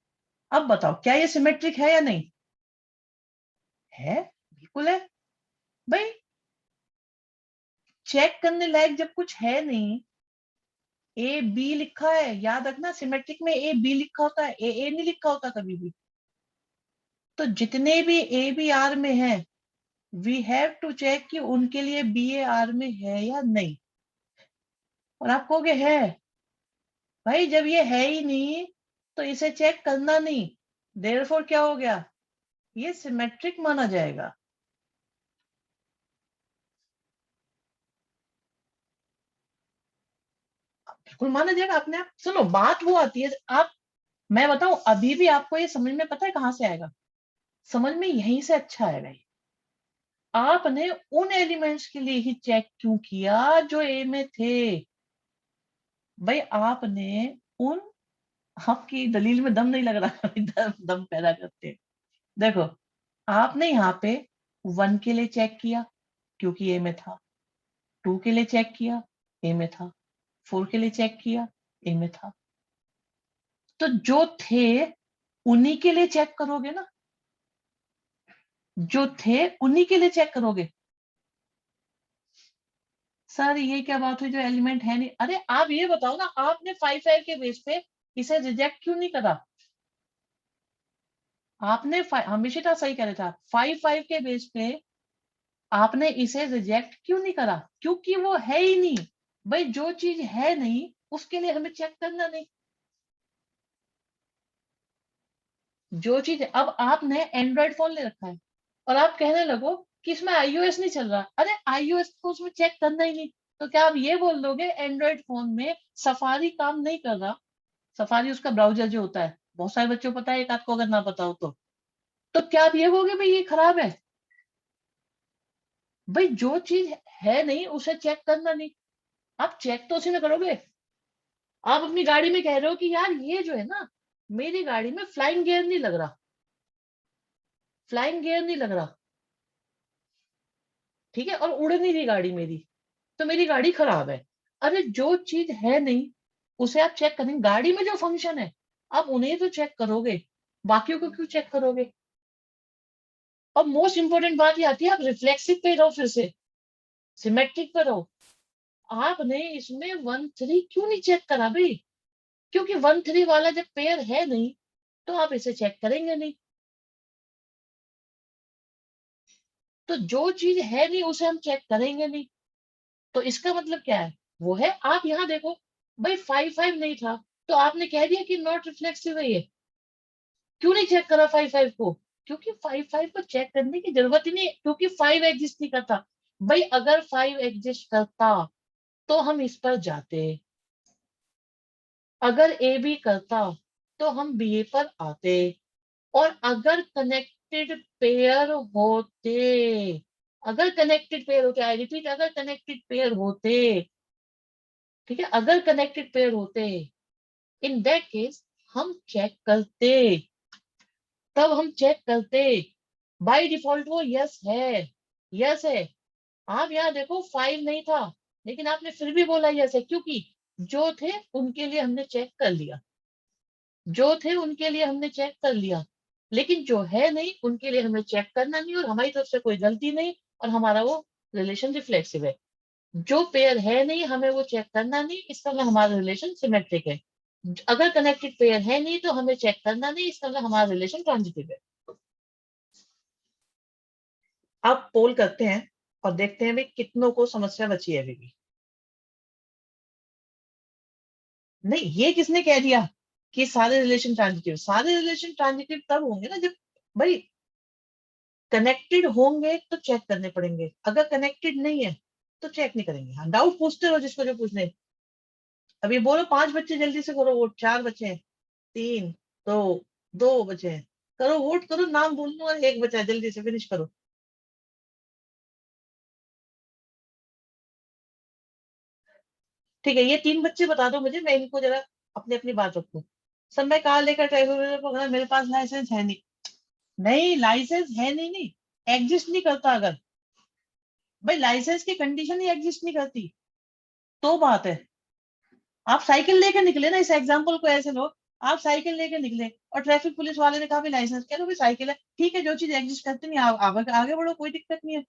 अब बताओ क्या ये सिमेट्रिक है या नहीं? है, बिल्कुल है। भाई चेक करने लायक जब कुछ है नहीं, ए बी लिखा है, याद रखना सिमेट्रिक में ए बी लिखा होता है, ए नहीं लिखा होता कभी भी। तो जितने भी ए बी आर में है, वी हैव टू चेक कि उनके लिए बी ए आर में है या नहीं। और आप कहोगे है, भाई जब ये है ही नहीं तो इसे चेक करना नहीं, देयरफॉर क्या हो गया, ये सिमेट्रिक माना जाएगा। बिल्कुल माना जाएगा अपने आप। सुनो, बात वो आती है, आप, मैं बताऊं अभी भी आपको ये समझ में, पता है कहां से आएगा? समझ में यहीं से अच्छा आएगा। आपने उन एलिमेंट्स के लिए ही चेक क्यों किया जो ए में थे? भाई आपने उन, आपकी दलील में दम नहीं लग रहा। दम पैदा करते हैं। देखो, आपने यहाँ पे 1 के लिए चेक किया क्योंकि ए में था, 2 के लिए चेक किया, ए में था, 4 के लिए चेक किया, ए में था। तो जो थे उन्हीं के लिए चेक करोगे ना, जो थे उन्हीं के लिए चेक करोगे। सर ये क्या बात हुई जो एलिमेंट है नहीं? अरे आप ये बताओ ना, आपने 5 के बेस पे इसे रिजेक्ट क्यों नहीं करा? आपने हमेशा सही कह रहे थे आप, 5 के बेस पे आपने इसे रिजेक्ट क्यों नहीं करा? क्योंकि वो है ही नहीं। भाई जो चीज है नहीं उसके लिए हमें चेक करना नहीं। जो चीज, अब आपने एंड्रॉइड फोन ले रखा है और आप कहने लगो कि इसमें iOS नहीं चल रहा, अरे iOS को उसमें चेक करना ही नहीं, तो क्या आप ये बोल दोगे एंड्रॉइड फोन में सफारी काम नहीं कर रहा? सफारी उसका ब्राउजर जो होता है, बहुत सारे बच्चों को पता है, एक आध को अगर ना पता हो तो क्या आप ये बोलोगे भाई ये खराब है? भाई जो चीज है नहीं उसे चेक करना नहीं, आप चेक तो उसी में करोगे। आप अपनी गाड़ी में कह रहे हो कि यार ये जो है ना, मेरी गाड़ी में फ्लाइंग गियर नहीं लग रहा, फ्लाइंग गियर नहीं लग रहा, ठीक है, और उड़ नहीं रही गाड़ी मेरी, तो मेरी गाड़ी खराब है। अरे जो चीज है नहीं उसे आप चेक करेंगे। गाड़ी में जो फंक्शन है आप उन्हें तो चेक करोगे, बाकियों को क्यों चेक करोगे? और मोस्ट इंपोर्टेंट बात ये आती है, आप रिफ्लेक्सिव पे रहो, फिर से सिमेट्रिक पे रहो। आपने इसमें 1 3 क्यों नहीं चेक करा भाई? क्योंकि 1 3 वाला जब पेयर है नहीं तो आप इसे चेक करेंगे नहीं। तो जो चीज है नहीं उसे हम चेक करेंगे नहीं। तो इसका मतलब क्या है? वो है, आप यहाँ देखो, भाई 5 नहीं था तो आपने कह दिया कि नॉट रिफ्लेक्सिव है ये। क्यों नहीं चेक करा 5 को? क्योंकि 5 को चेक करने की जरूरत ही नहीं, क्योंकि 5 एग्जिस्ट नहीं करता। भाई अगर 5 एग्जिस्ट करता तो हम इस पर जाते, अगर ए भी करता तो हम बी ए पर आते, और अगर कनेक्टेड पेयर होते, अगर कनेक्टेड पेयर होते, आई रिपीट, अगर कनेक्टेड पेयर होते, ठीक है, अगर कनेक्टेड पेयर होते, इन दैट केस हम चेक करते, तब हम चेक करते। बाय डिफॉल्ट वो यस है, यस है। आप यहाँ देखो 5 नहीं था लेकिन आपने फिर भी बोला यस है, क्योंकि जो थे उनके लिए हमने चेक कर लिया, जो थे उनके लिए हमने चेक कर लिया, लेकिन जो है नहीं उनके लिए हमें चेक करना नहीं, और हमारी तरफ से कोई गलती नहीं, और हमारा वो रिलेशन रिफ्लेक्सिव है। जो पेयर है नहीं हमें वो चेक करना नहीं, इसका मतलब हमारा रिलेशन सिमेट्रिक है। अगर कनेक्टेड पेयर है नहीं तो हमें चेक करना नहीं, इसका मतलब हमारा रिलेशन ट्रांजिटिव है। अब पोल करते हैं और देखते हैं भी कितनों को समस्या बची है अभी भी। नहीं, ये किसने कह दिया कि सारे रिलेशन ट्रांजिटिव? सारे रिलेशन ट्रांजिटिव तब होंगे ना जब, भाई कनेक्टेड होंगे तो चेक करने पड़ेंगे, अगर कनेक्टेड नहीं है तो चेक नहीं करेंगे। हाँ, डाउट पूछते रहो जिसको जो पूछने। अभी बोलो 5 बच्चे जल्दी से करो वोट, 4 बचे हैं, 3 2 2 बचे हैं, करो वोट करो, नाम बोल दो और 1 बचा है, जल्दी से फिनिश करो। ठीक है, ये 3 बच्चे बता दो मुझे, मैं इनको जरा अपनी अपनी बात रखूं। सर मैं कार लेकर ड्राइवर पकड़ा, मेरे पास लाइसेंस है नहीं। नहीं, लाइसेंस है नहीं, नहीं एग्जिस्ट नहीं करता। अगर भाई लाइसेंस की कंडीशन ही एग्जिस्ट नहीं करती तो बात है। आप साइकिल लेके निकले ना, इस एग्जांपल को ऐसे लो, आप साइकिल लेके निकले और ट्रैफिक पुलिस वाले ने कहा भी लाइसेंस, कह लो भी साइकिल है, ठीक है, जो चीज एग्जिस्ट करती नहीं आगे बढ़ो, कोई दिक्कत नहीं है।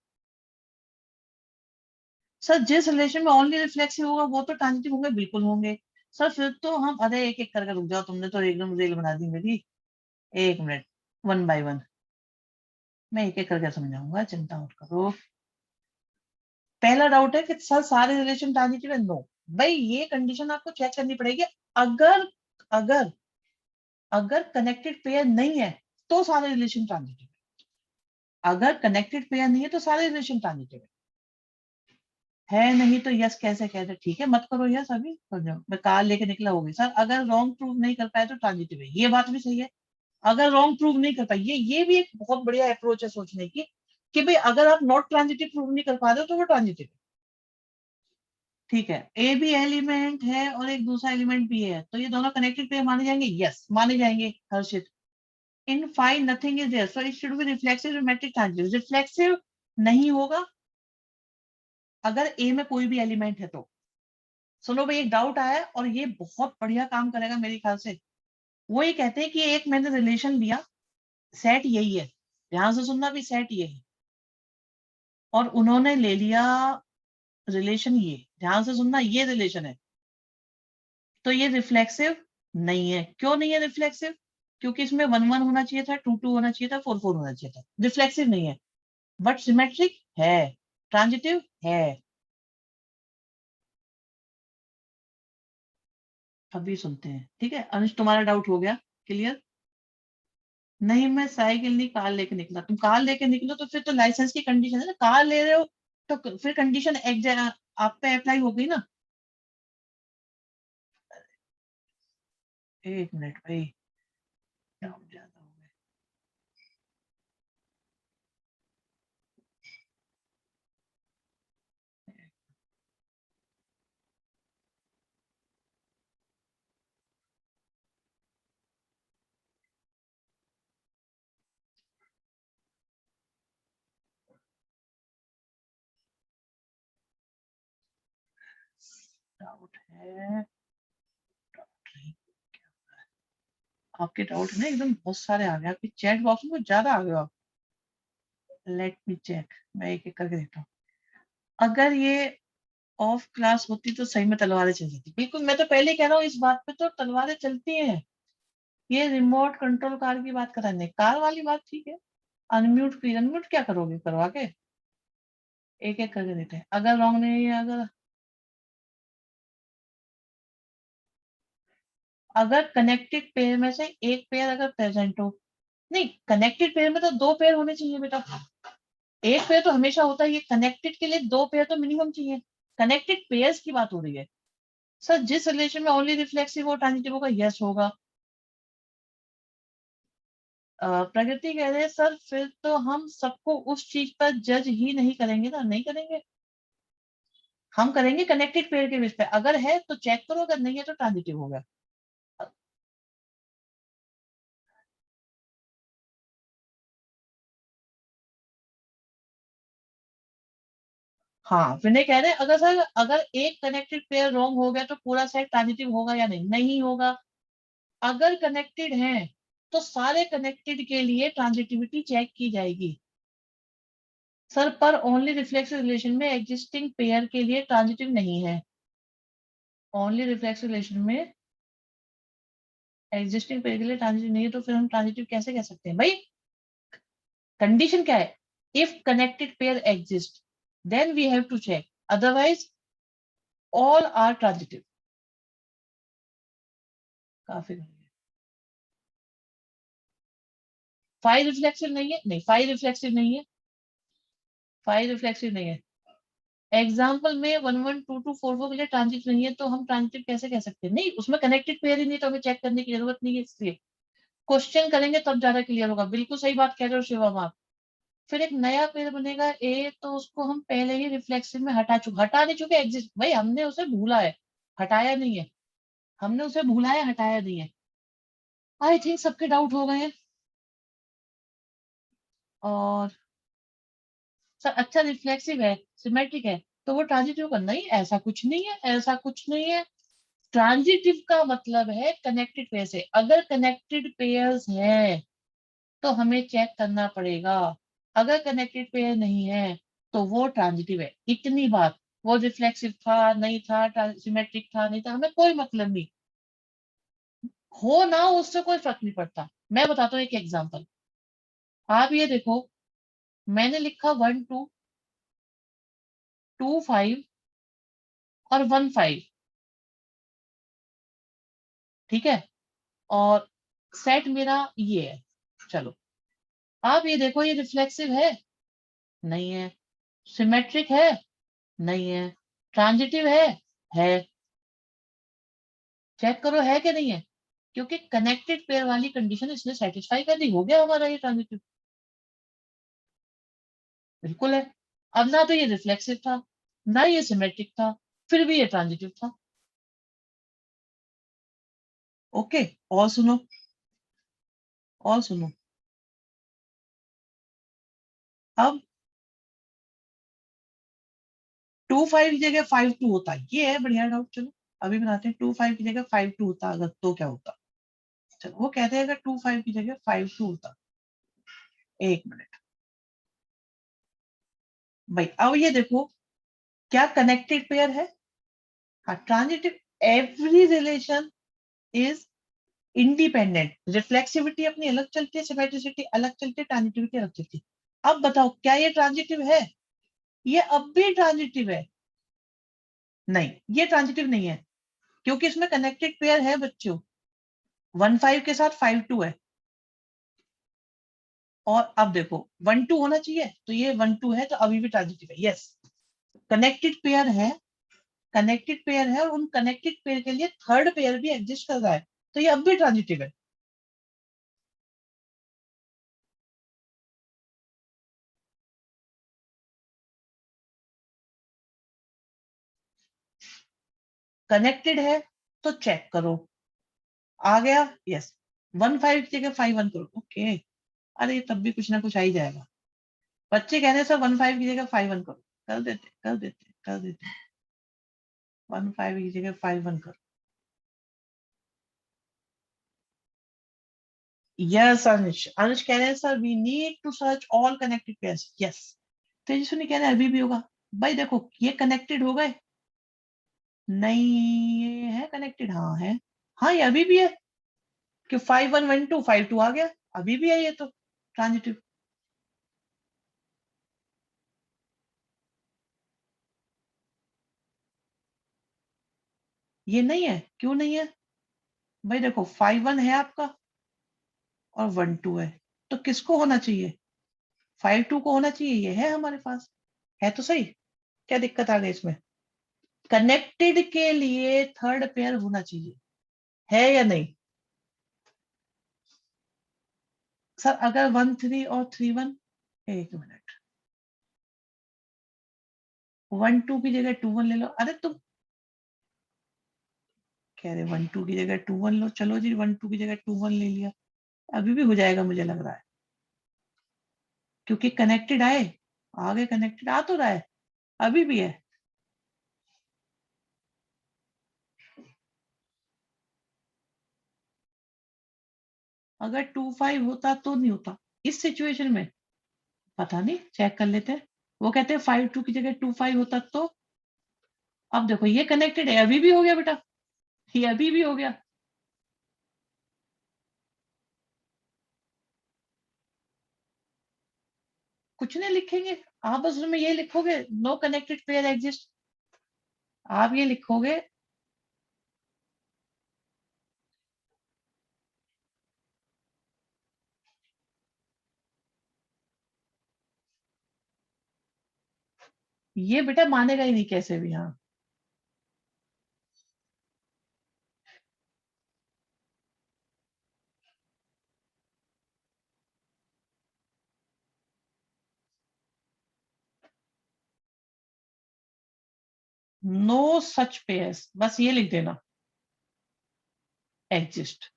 सर जिस रिलेशन में ओनली रिफ्लेक्सिव होगा वो तो ट्रांजिटिव होंगे, बिल्कुल होंगे। सर फिर तो हम, अरे एक एक करके रुक जाओ, तुमने तो एकदम रेल बना दी मेरी। 1 मिनट, 1 बाय 1 मैं एक एक करके समझाऊंगा, चिंता मत करो। पहला डाउट है कि सर सारे रिलेशन ट्रांजिटिव है, नो। भाई ये कंडीशन आपको चेक करनी पड़ेगी। अगर अगर अगर कनेक्टेड पेयर नहीं है तो सारे रिलेशन ट्रांजिटिव है, अगर कनेक्टेड पेयर नहीं है तो सारे रिलेशन ट्रांजिटिव है नहीं तो यस कैसे कहते? ठीक है, मत करो यस, अभी कर जाओ, मैं कार लेके निकला होगी। सर अगर रॉन्ग प्रूव नहीं कर पाए तो ट्रांजिटिव है, ये बात भी सही है। अगर रॉन्ग प्रूव नहीं कर पाए, ये भी एक बहुत बढ़िया अप्रोच है सोचने की, कि भाई अगर आप नॉट ट्रांजिटिव प्रूव नहीं कर पा रहे हो तो वो ट्रांजिटिव है। ठीक है, ए भी एलिमेंट है और एक दूसरा एलिमेंट भी है, तो ये दोनों कनेक्टेड पेयर माने जाएंगे? यस माने जाएंगे Harshit. In five nothing is there so it should be reflexive symmetric transitive. Reflexive नहीं होगा अगर ए में कोई भी एलिमेंट है तो। सुनो भाई, एक डाउट आया है और ये बहुत बढ़िया काम करेगा मेरे ख्याल से। वो ये कहते हैं कि एक मैंने रिलेशन लिया, सेट यही है, ध्यान से सुनना भी, सेट ये है, और उन्होंने ले लिया रिलेशन ये, ध्यान से सुनना, ये रिलेशन है, तो ये रिफ्लेक्सिव नहीं है। क्यों नहीं है रिफ्लेक्सिव? क्योंकि इसमें 1 1 होना चाहिए था, 2 2 होना चाहिए था, 4 4 होना चाहिए था। रिफ्लेक्सिव नहीं है, बट सिमेट्रिक है, ट्रांजिटिव है। अभी सुनते हैं, ठीक है। अनुज, तुम्हारा डाउट हो गया क्लियर? नहीं, मैं साइकिल नहीं, कार लेके निकला। तुम कार लेके निकलो तो फिर तो लाइसेंस की कंडीशन है ना, कार ले रहे हो तो फिर कंडीशन आप पे अप्लाई हो गई ना। 1 मिनट भाई, डाउट ज्यादा हो गया। डाउट है, आपके डाउट ना एकदम बहुत सारे आ गए, आपके चैट बॉक्स में कुछ ज्यादा आ गए आप। लेट मी चेक, मैं एक एक करके देखता हूँ। अगर ये ऑफ क्लास होती तो सही में तलवारें चल जाती, बिल्कुल। मैं तो पहले ही कह रहा हूँ, इस बात पे तो तलवारें चलती हैं। ये रिमोट कंट्रोल कार की बात करा, नहीं कार वाली बात ठीक है। अनम्यूट प्लीज, अनम्यूट क्या करोगे करवा के? एक एक करके देते हैं। अगर रॉन्ग नहीं है, अगर कनेक्टेड पेयर में से एक पेयर अगर प्रेजेंट हो, नहीं कनेक्टेड पेयर में तो 2 पेयर होने चाहिए बेटा। एक पेयर तो हमेशा होता है, ये कनेक्टेड के लिए 2 पेयर तो मिनिमम चाहिए। कनेक्टेड पेयर्स की बात हो रही है सर। जिस रिलेशन में ओनली रिफ्लेक्सिव हो, ट्रांजिटिव होगा, यस होगा। प्रगति कह रहे हैं सर, फिर तो हम सबको उस चीज पर जज ही नहीं करेंगे ना। नहीं करेंगे, हम करेंगे कनेक्टेड पेयर के बेस पे। अगर है तो चेक करो, अगर नहीं है तो ट्रांजिटिव होगा। हाँ, विनय कह रहे हैं अगर सर, अगर एक कनेक्टेड पेयर रॉन्ग हो गया तो पूरा सेट ट्रांजिटिव होगा या नहीं? नहीं होगा। अगर कनेक्टेड है तो सारे कनेक्टेड के लिए ट्रांजिटिविटी चेक की जाएगी सर, पर ओनली रिफ्लेक्सिव रिलेशन में एग्जिस्टिंग पेयर के लिए ट्रांजिटिव नहीं है। ओनली रिफ्लेक्सिव रिलेशन में एग्जिस्टिंग पेयर के लिए ट्रांजिटिव नहीं है, तो फिर हम ट्रांजिटिव कैसे कह सकते हैं भाई? कंडीशन क्या है? If connected pair exist then we have to check, otherwise all are transitive. काफी फाइव रिफ्लेक्सिव नहीं है, नहीं फाइव रिफ्लेक्सिव नहीं है, फाइव रिफ्लेक्सिव नहीं है। एग्जाम्पल में 1 1 2 2 4 4 के लिए ट्रांजिट नहीं है, तो हम ट्रांजिटिव कैसे कह सकते हैं? नहीं, उसमें कनेक्टेड पेयर ही नहीं, तो हमें चेक करने की जरूरत नहीं है। इसलिए क्वेश्चन करेंगे तब ज्यादा क्लियर होगा। बिल्कुल सही बात कह रहे हो शिवम आप। फिर एक नया पेयर बनेगा ए, तो उसको हम पहले ही रिफ्लेक्सिव में हटा नहीं चुके, एग्जिस्ट भाई, हमने उसे भूला है, हटाया नहीं है। हमने उसे भूला है, हटाया नहीं है। आई थिंक सबके डाउट हो गए हैं। और सर अच्छा, रिफ्लेक्सिव है, सिमेट्रिक है, तो वो ट्रांजिटिव करना ही? ऐसा कुछ नहीं है, ऐसा कुछ नहीं है। ट्रांजिटिव का मतलब है कनेक्टेड पेयर से। अगर कनेक्टेड पेयर्स है तो हमें चेक करना पड़ेगा। अगर कनेक्टेड पेयर नहीं है तो वो ट्रांजिटिव है, इतनी बात। वो रिफ्लेक्सिव था नहीं था, सिमेट्रिक था नहीं था, हमें कोई मतलब नहीं। हो ना हो उससे कोई फर्क नहीं पड़ता। मैं बताता हूँ एक एग्जांपल। आप ये देखो, मैंने लिखा 1 2 2 5 और 1 5, ठीक है। और सेट मेरा ये है। चलो, आप ये देखो, ये रिफ्लेक्सिव है? नहीं है। सिमेट्रिक है? नहीं है। ट्रांजिटिव है? है। चेक करो है कि नहीं है, क्योंकि कनेक्टेड पेयर वाली कंडीशन इसने सेटिस्फाई कर दी, हो गया हमारा ये ट्रांजिटिव। बिल्कुल है। अब ना तो ये रिफ्लेक्सिव था, ना ये सिमेट्रिक था, फिर भी ये ट्रांजिटिव था। ओके, और सुनो, और सुनो। अब 2 5 की जगह 5 2 होता, ये है बढ़िया डाउट। चलो अभी बनाते हैं, 2 5 की जगह 5 2 होता अगर तो क्या होता। चलो वो कहते हैं अगर 2 5 की जगह 5 2 होता। एक मिनट भाई, अब ये देखो क्या कनेक्टेड पेयर है। हाँ, transitive, every relation is independent. Reflexivity अपनी अलग चलती है, सिमेट्रिसिटी अलग चलती है, ट्रांजिटिविटी अलग चलती है। अब बताओ क्या ये ट्रांजिटिव है? ये अब भी ट्रांजिटिव है? नहीं, ये ट्रांजिटिव नहीं है, क्योंकि इसमें कनेक्टेड पेयर है बच्चों। 1 5 के साथ 5 2 है। और अब देखो 1 2 होना चाहिए, तो ये 1 2 है, तो अभी भी ट्रांजिटिव है। यस, कनेक्टेड पेयर है, कनेक्टेड पेयर है, और उन कनेक्टेड पेयर के लिए थर्ड पेयर भी एग्जिस्ट कर रहा है, तो ये अब भी ट्रांजिटिव है। कनेक्टेड है तो चेक करो, आ गया। यस, 1 5 की जगह 5 1 करो। ओके, अरे तब भी कुछ ना कुछ आ ही जाएगा। बच्चे कह रहे हैं सर 1 5 की जगह 5 1 करो, कर देते कर देते कर देते। 1 5 की जगह 5 1 करो। यस अंश, अंश कह रहे हैं sir we need to search all connected pairs. Yes, Tejaswini कह रहे हैं अभी भी होगा। भाई देखो ये कनेक्टेड हो गए, नहीं ये है कनेक्टेड, हाँ है, हाँ ये अभी भी है, कि 5 1 1 2 5 2 आ गया, अभी भी है ये तो ट्रांजिटिव। ये नहीं है, क्यों नहीं है? भाई देखो 5 1 है आपका और 1 2 है, तो किसको होना चाहिए? 5 2 को होना चाहिए, ये है हमारे पास, है तो सही। क्या दिक्कत आ गई इसमें? कनेक्टेड के लिए थर्ड पेयर होना चाहिए, है या नहीं? सर अगर 1 3 और 3 1, एक मिनट, 1 2 की जगह 2 1 ले लो। अरे तुम कह रहे 1 2 की जगह 2 1 लो, चलो जी 1 2 की जगह 2 1 ले लिया, अभी भी हो जाएगा मुझे लग रहा है, क्योंकि कनेक्टेड आए, आगे कनेक्टेड आ तो रहा है, अभी भी है। अगर 2 5 होता तो नहीं होता इस सिचुएशन में, पता नहीं, चेक कर लेते हैं। वो कहते हैं 5 2 की जगह 2 5 होता तो। अब देखो ये कनेक्टेड है, अभी भी हो गया बेटा, ये अभी भी हो गया। कुछ नहीं लिखेंगे, आप बस उसमें ये लिखोगे नो कनेक्टेड पेयर एग्जिस्ट, आप ये लिखोगे। ये बेटा मानेगा ही नहीं कैसे भी। हाँ, नो सच पेयर्स, बस ये लिख देना, एग्जिस्ट,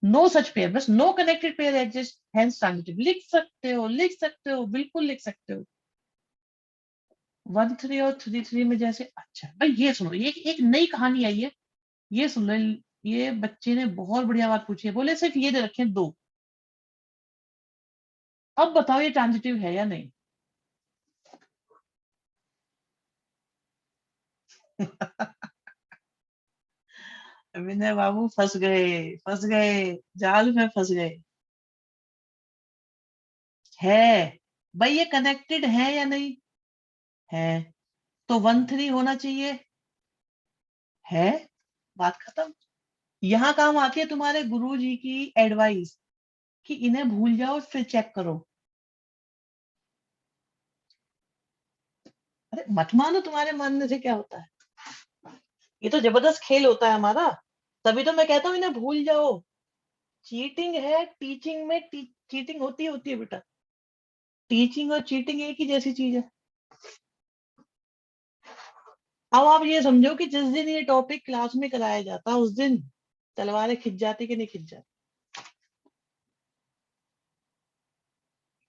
नो सच पेयर, बस no connected pair exist hence transitive, लिख सकते हो, लिख सकते हो, बिल्कुल लिख सकते हो। 1 3 और 3 3 में जैसे, अच्छा भाई ये सुनो, ये एक नई कहानी आई है, ये सुन लो। ये बच्चे ने बहुत बढ़िया बात पूछी है, बोले सिर्फ ये दे रखे हैं 2, अब बताओ ये ट्रांजिटिव है या नहीं? विनय बाबू फंस गए, फंस गए, जाल में फंस गए। है भाई, ये कनेक्टेड है या नहीं? है, तो 1 3 होना चाहिए, है, बात खत्म। यहाँ काम आती है तुम्हारे गुरुजी की एडवाइस, कि इन्हें भूल जाओ फिर चेक करो। अरे मत मानो, तुम्हारे मानने से क्या होता है, ये तो जबरदस्त खेल होता है हमारा, तभी तो मैं कहता हूँ इन्हें भूल जाओ। चीटिंग है टीचिंग में, चीटिंग होती है बेटा, टीचिंग और चीटिंग एक ही जैसी चीज है। अब आप ये समझो कि जिस दिन ये टॉपिक क्लास में कराया जाता उस दिन तलवारें खिंच जाती कि नहीं खिंच जाती।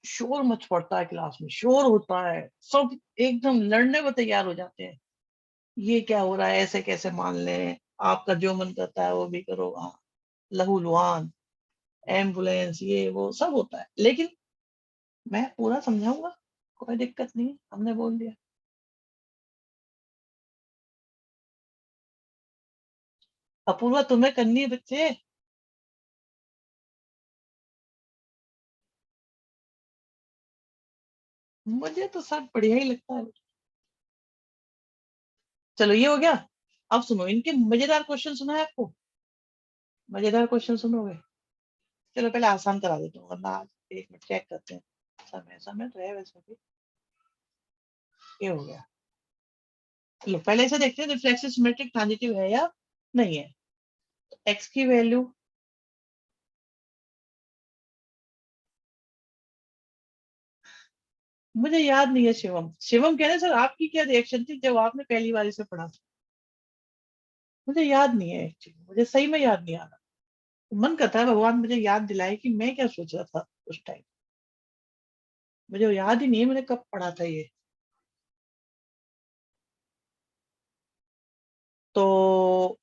शोर मच पड़ता है क्लास में, शोर होता है, सब एकदम लड़ने को तैयार हो जाते हैं, ये क्या हो रहा है, ऐसे कैसे मान लें, आपका जो मन करता है वो भी करो, हाँ, लहूलुहान, एम्बुलेंस, ये वो सब होता है, लेकिन मैं पूरा समझाऊंगा, कोई दिक्कत नहीं, हमने बोल दिया। अपूर्वा तुम्हें करनी है बच्चे, मुझे तो सब बढ़िया ही लगता है। चलो ये हो गया। अब सुनो, इनके मजेदार क्वेश्चन सुना है आपको? मजेदार क्वेश्चन सुनोगे? चलो पहले आसान करा देता हूँ, वरना आज एक मिनट चेक करते हैं, समय समय तो है वैसे भी। ये हो गया। चलो पहले इसे देखते हैं, रिफ्लेक्सिव सिमेट्रिक ट्रांजिटिव है या नहीं है। एक्स की वैल्यू मुझे याद नहीं है। शिवम शिवम कह रहे सर आपकी क्या रिएक्शन थी जब आपने पहली बार इसे पढ़ा था? मुझे याद नहीं है एक्चुअली, मुझे सही में याद नहीं आ रहा। मन करता है भगवान मुझे याद दिलाए कि मैं क्या सोच रहा था उस टाइम। मुझे याद ही नहीं है मैंने कब पढ़ा था ये। तो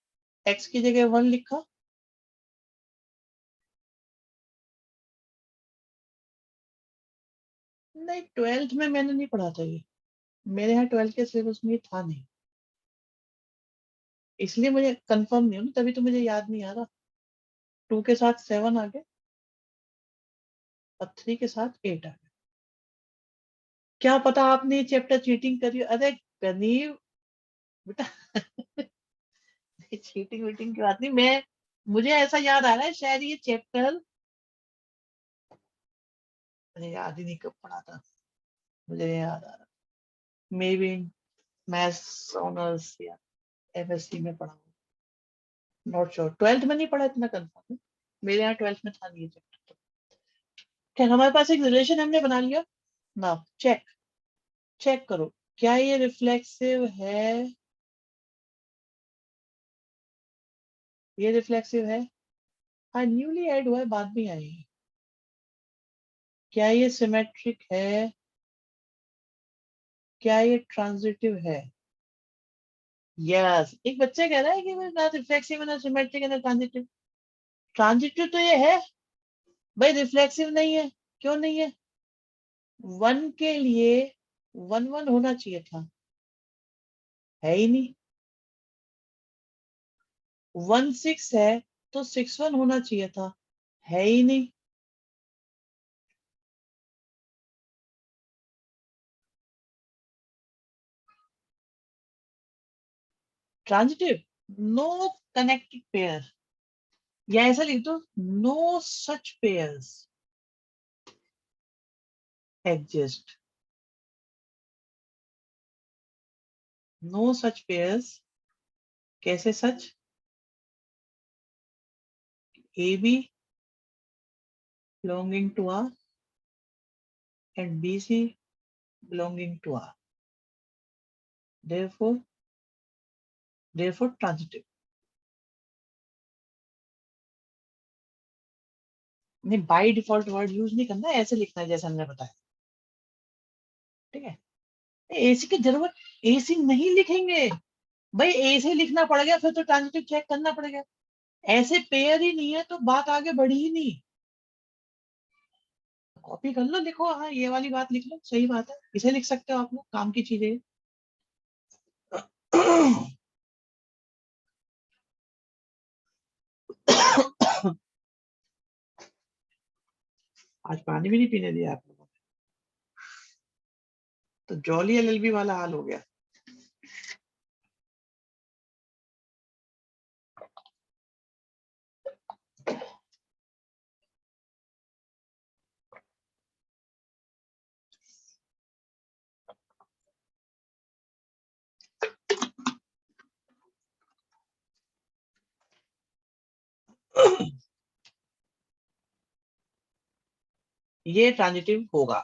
एक्स की जगह 1 लिखा। नहीं, 12th में मैंने नहीं पढ़ा था ये, मेरे यहाँ 12th के सिलेबस में ये था नहीं, इसलिए मुझे कंफर्म नहीं हूँ, तभी तो मुझे याद नहीं आ रहा। 2 के साथ 7 आ गए और 3 के साथ 8 आ गए। क्या पता आपने ये चैप्टर चीटिंग करी, अरे गनीव बेटा चीटिंग वीटिंग की बात नहीं, मैं मुझे ऐसा याद आ रहा है शायद ये चैप्टर मुझे याद ही नहीं कब पढ़ा था, मुझे नहीं याद आ रहा। मे बी मैथ्स ऑनर्स या एमएससी में पढ़ा हूँ, नॉट श्योर। 12th में नहीं पढ़ा, इतना कंफर्म है, मेरे यहाँ 12th में था नहीं ये चैप्टर। खैर हमारे पास एक रिलेशन हमने बना लिया ना। चेक चेक करो, क्या ये रिफ्लेक्सिव है? ये रिफ्लेक्सिव है, हाँ न्यूली ऐड हुआ है, बाद में आई है। क्या ये सिमेट्रिक है? क्या ये ट्रांजिटिव है? यस, एक बच्चा कह रहा है कि मैं ना रिफ्लेक्सिव है ना सिमेट्रिक है ना ट्रांजिटिव। ट्रांजिटिव तो ये है भाई, रिफ्लेक्सिव नहीं है। क्यों नहीं है? 1 के लिए 1 1 होना चाहिए था, है ही नहीं। 1 6 है तो 6 1 होना चाहिए था, है ही नहीं। ट्रांजिटिव, नो कनेक्टेड पेयर, या ऐसा लिख दो, no such pairs exist. No such pairs, कैसे such? A B belonging to R and BC belonging to R. Therefore transitive। नहीं, बाय डिफॉल्ट वर्ड यूज नहीं करना है, ऐसे लिखना है जैसे हमने बताया, ठीक है? एसी की जरूरत, एसी नहीं लिखेंगे भाई, एसी लिखना पड़ गया फिर तो ट्रांजिटिव चेक करना पड़ेगा। ऐसे पेयर ही नहीं है तो बात आगे बढ़ी ही नहीं। कॉपी कर लो, लिखो, हाँ ये वाली बात लिख लो, सही बात है, इसे लिख सकते हो आप लोग, काम की चीजें। आज पानी भी नहीं पीने दिया आप लोगों ने, तो जॉली एलएलबी वाला हाल हो गया। ये ट्रांजिटिव होगा,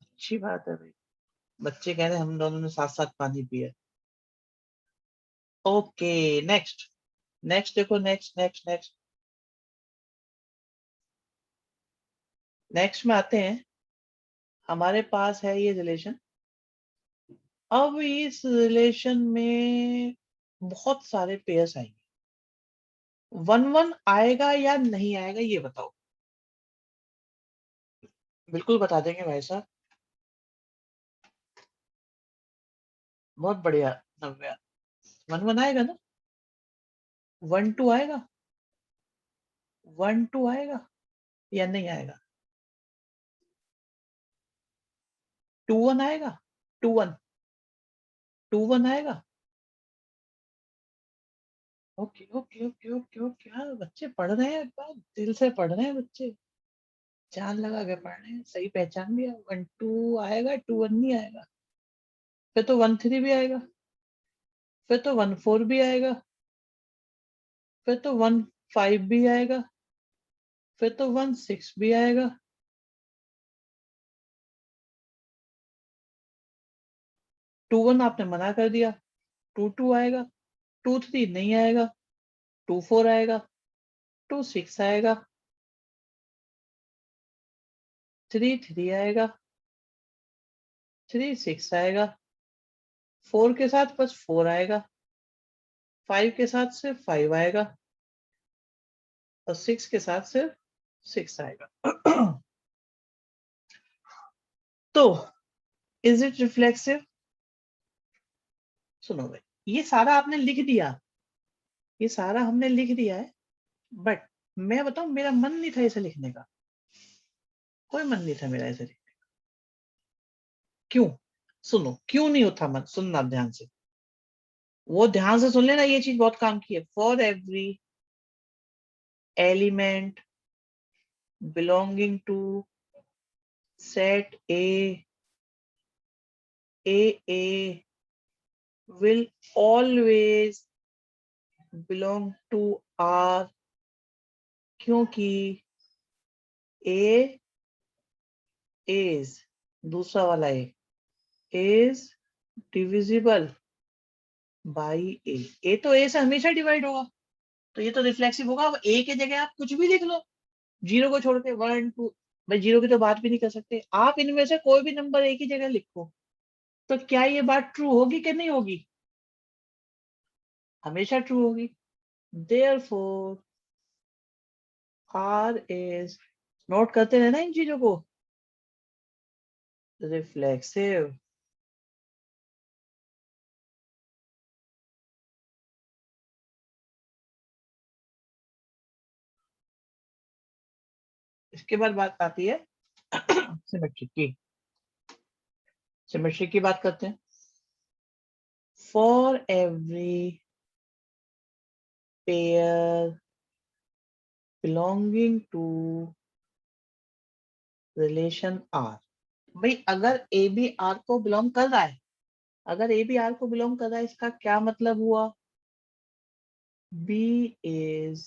अच्छी बात है भाई, बच्चे कह रहे हैं हम दोनों ने साथ साथ पानी पिया। ओके, नेक्स्ट, नेक्स्ट देखो, नेक्स्ट नेक्स्ट नेक्स्ट। नेक्स्ट में आते हैं, हमारे पास है ये रिलेशन। अब इस रिलेशन में बहुत सारे पेयर्स आएंगे, 1-1 आएगा या नहीं आएगा ये बताओ। बिल्कुल बता देंगे भाई साहब, बहुत बढ़िया नव्या। 1-1 आएगा ना, 1-2 आएगा, 1-2 आएगा या नहीं आएगा, 2-1 आएगा, 2-1, 2-1 आएगा। Okay okay okay okay okay, हाँ बच्चे पढ़ रहे हैं, एकदम दिल से पढ़ रहे हैं बच्चे, जान लगा के पढ़ रहे हैं, सही पहचान लिया। 1-2 आएगा, 2-1 नहीं आएगा, फिर तो 1-3 भी आएगा, फिर तो 1-4 भी आएगा, फिर तो 1-5 भी आएगा, फिर तो 1-6 भी आएगा। 2-1 आपने मना कर दिया, 2-2 आएगा, 2-3 नहीं आएगा, 2-4 आएगा, 2-6 आएगा, 3-3 आएगा, 3-6 आएगा, 4 के साथ बस 4 आएगा, 5 के साथ सिर्फ 5 आएगा और 6 के साथ सिर्फ 6 आएगा। तो इज इट रिफ्लेक्सिव? सुनो भाई, ये सारा आपने लिख दिया, ये सारा हमने लिख दिया है, बट मैं बताऊं मेरा मन नहीं था इसे लिखने का, कोई मन नहीं था मेरा इसे लिखने का। क्यों? सुनो क्यों नहीं होता मन, सुनना ध्यान से, वो ध्यान से सुन लेना, ये चीज बहुत काम की है। For every element belonging to set A will always belong to R, क्योंकि A is, दूसरा वाला is divisible by A तो A से हमेशा डिवाइड होगा, तो ये तो रिफ्लेक्सिव होगा। अब A के जगह आप कुछ भी लिख लो, 0 को छोड़ के 1-2, भाई 0 की तो बात भी नहीं कर सकते आप, इनमें से कोई भी नंबर A की जगह लिखो, तो क्या ये बात ट्रू होगी कि नहीं होगी? हमेशा ट्रू होगी। Therefore R is, नोट करते रहना इन चीजों को, रिफ्लेक्सिव। इसके बाद बात आती है सिमेट्रिक की, सिमेट्रिक की बात करते हैं। For every pair belonging to relation R, भाई अगर ए बी आर को बिलोंग कर रहा है, अगर ए बी आर को बिलोंग कर रहा है, इसका क्या मतलब हुआ? बी इज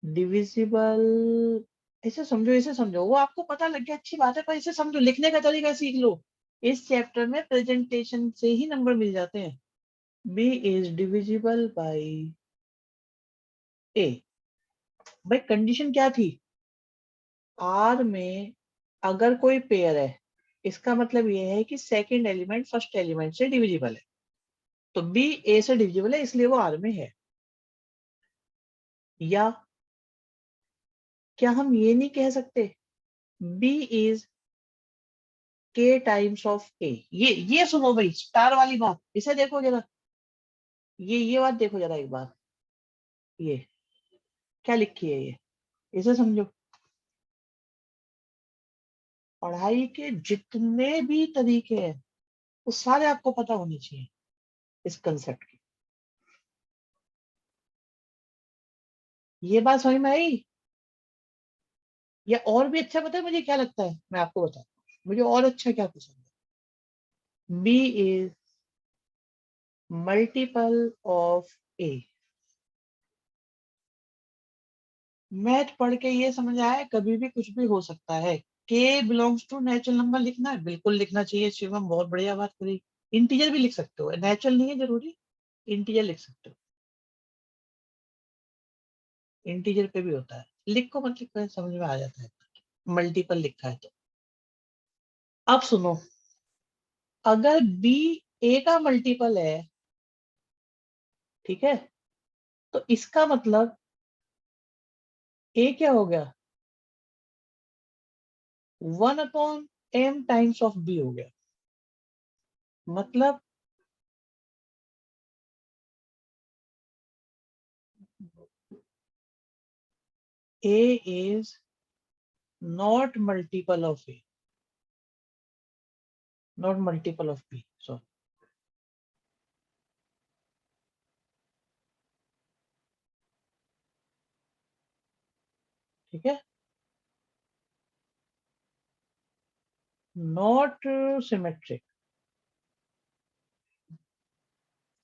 डिविजिबल, इसे समझो, इसे समझो, वो आपको पता लग गया अच्छी बात है, पर इसे समझो, लिखने का तरीका सीख लो। इस चैप्टर में प्रेजेंटेशन से ही नंबर मिल जाते हैं। बी इज डिविजिबल बाय ए, भाई कंडीशन क्या थी? आर में अगर कोई पेयर है, इसका मतलब ये है कि सेकंड एलिमेंट फर्स्ट एलिमेंट से डिविजिबल है, तो बी ए से डिविजिबल है, इसलिए वो आर में है। या क्या हम ये नहीं कह सकते बी इज के टाइम्स ऑफ ए? ये सुनो भाई, स्टार वाली बात, इसे देखो जरा, ये बात देखो जरा एक बार, ये क्या लिखी है, ये इसे समझो। पढ़ाई के जितने भी तरीके हैं वो सारे आपको पता होने चाहिए इस कंसेप्ट की। ये बात समझ में आई? या और भी अच्छा पता है मुझे क्या लगता है, मैं आपको बताता हूँ मुझे और अच्छा क्या पसंद है। B is multiple of A. Math पढ़ के ये समझ आया कभी भी कुछ भी हो सकता है। के बिलोंग्स टू नेचुरल नंबर लिखना है, बिल्कुल लिखना चाहिए शिवम, बहुत बढ़िया बात करी। इंटीजर भी लिख सकते हो, नेचुरल नहीं है जरूरी, इंटीजर लिख सकते हो, इंटीजर पे भी होता है, लिखो मत लिखो समझ में आ जाता है। मल्टीपल लिखा है तो। अब सुनो, अगर बी ए का मल्टीपल है, ठीक है, तो इसका मतलब ए क्या हो गया, 1/m टाइम्स ऑफ बी हो गया। मतलब A is not multiple of A, not multiple of B. So ठीक है, not symmetric.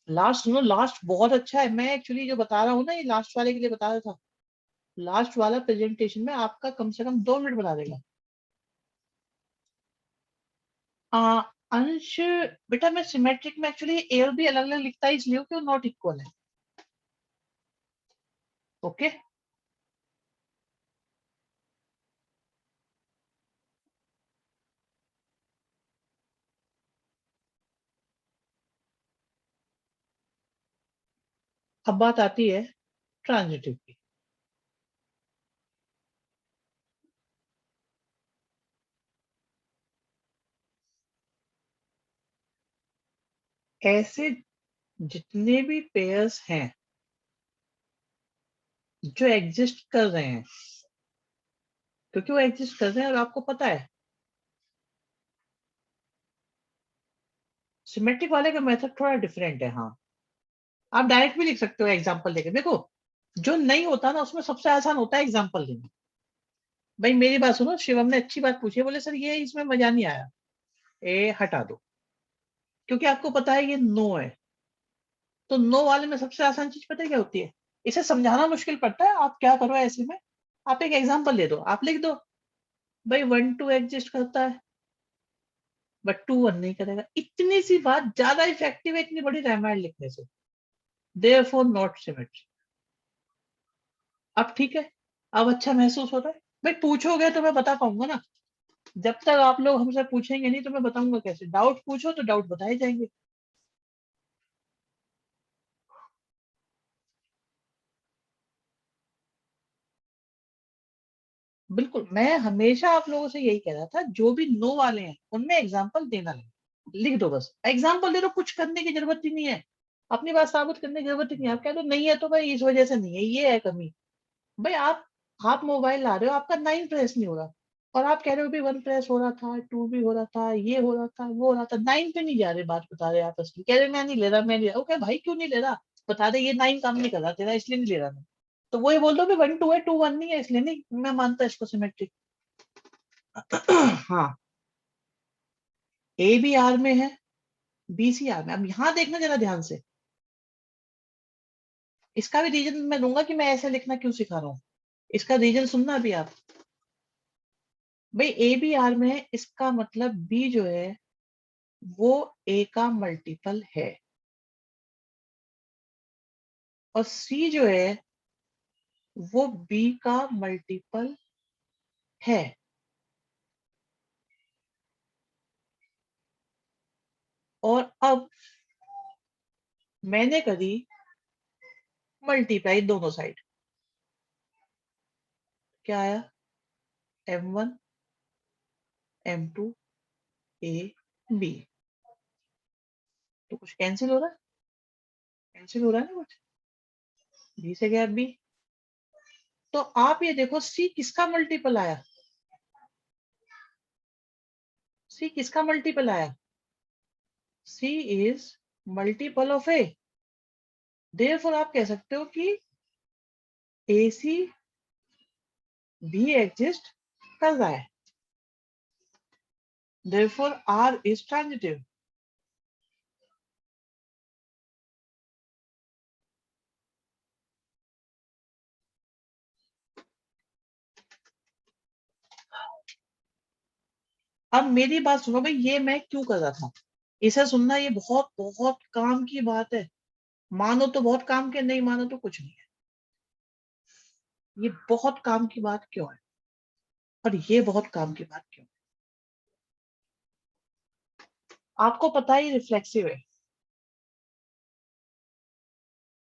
लास्ट सुनो, लास्ट बहुत अच्छा है। मैं एक्चुअली जो बता रहा हूँ ना, ये लास्ट वाले के लिए बता रहा था। लास्ट वाला प्रेजेंटेशन में आपका कम से कम 2 मिनट बना देगा। अंश बेटा, मैं सिमेट्रिक में एक्चुअली ए और बी अलग अलग लिखता है, इसलिए कि वो नॉट इक्वल है। ओके, अब बात आती है ट्रांजिटिव की। ऐसे जितने भी पेयर्स हैं जो एग्जिस्ट कर रहे हैं, क्योंकि वो एग्जिस्ट कर रहे हैं और आपको पता है सिमेट्रिक वाले का मेथड थोड़ा डिफरेंट है। हाँ, आप डायरेक्ट भी लिख सकते हो एग्जांपल देके। देखो, जो नहीं होता ना उसमें सबसे आसान होता है एग्जांपल देना। भाई मेरी बात सुनो, शिवम ने अच्छी बात पूछी है, बोले सर ये इसमें मजा नहीं आया, ए हटा दो, क्योंकि आपको पता है ये नो है। तो नो वाले में सबसे आसान चीज पता है क्या होती है, इसे समझाना मुश्किल पड़ता है। आप क्या करो ऐसे में, आप एक एग्जांपल दे दो, आप लिख दो भाई 1 2 एग्जिस्ट करता है बट 2 1 नहीं करेगा। इतनी सी बात ज्यादा इफेक्टिव है इतनी बड़ी रामायण लिखने से। Therefore not symmetric. अब ठीक है, अब अच्छा महसूस होता है। भाई पूछोगे तो मैं बता पाऊंगा ना, जब तक आप लोग हमसे पूछेंगे नहीं तो मैं बताऊंगा कैसे। डाउट पूछो तो डाउट बताए जाएंगे। बिल्कुल, मैं हमेशा आप लोगों से यही कह रहा था, जो भी नो वाले हैं उनमें एग्जाम्पल देना नहीं, लिख दो बस, एग्जाम्पल दे दो, कुछ करने की जरूरत ही नहीं है। अपनी बात साबित करने की जरूरत ही नहीं है। आप कह दो नहीं है तो भाई इस वजह से नहीं है, ये है कमी। भाई आप मोबाइल ला रहे हो, आपका 9 प्रेस नहीं हो रहा, और आप कह रहे हो भी 1 प्रेस हो रहा था, 2 भी हो रहा था, ये हो रहा था, वो हो रहा था, 9 पे नहीं जा रहे। बात बता रहे आपस में, कह रहे मैं नहीं ले रहा, मैं नहीं ले रहा। ओके भाई, क्यों नहीं ले रहा, बता दे, ये 9 काम नहीं कर रहा तेरा, इसलिए नहीं ले रहा मैं। तो वही बोल दो भी 1 2 है, 2 1 नहीं है, इसलिए नहीं मैं मानता इसको सिमेट्रिक। हाँ, ए भी आर में है, बी सी आर में। अब यहाँ देखना जरा ध्यान से, इसका भी रीजन मैं दूंगा कि मैं ऐसे लिखना क्यों सिखा रहा हूँ। इसका रीजन सुनना अभी आप। भाई ए बी आर में है, इसका मतलब बी जो है वो ए का मल्टीपल है, और सी जो है वो बी का मल्टीपल है। और अब मैंने करी मल्टीप्लाई दोनों साइड, क्या आया, m1 m2 a b। तो कुछ कैंसिल हो रहा है, कैंसिल हो रहा है ना कुछ, बी से गया बी। तो आप ये देखो सी किसका मल्टीपल आया, सी किसका मल्टीपल आया, C is multiple of A. Therefore आप कह सकते हो कि ए सी भी एग्जिस्ट कर रहा है। Therefore R is transitive. अब मेरी बात सुनो भाई, ये मैं क्यों कर रहा था, इसे सुनना, ये बहुत बहुत काम की बात है। मानो तो बहुत काम के, नहीं मानो तो कुछ नहीं है। ये बहुत काम की बात क्यों है, और ये बहुत काम की बात क्यों? आपको पता ही रिफ्लेक्सिव है।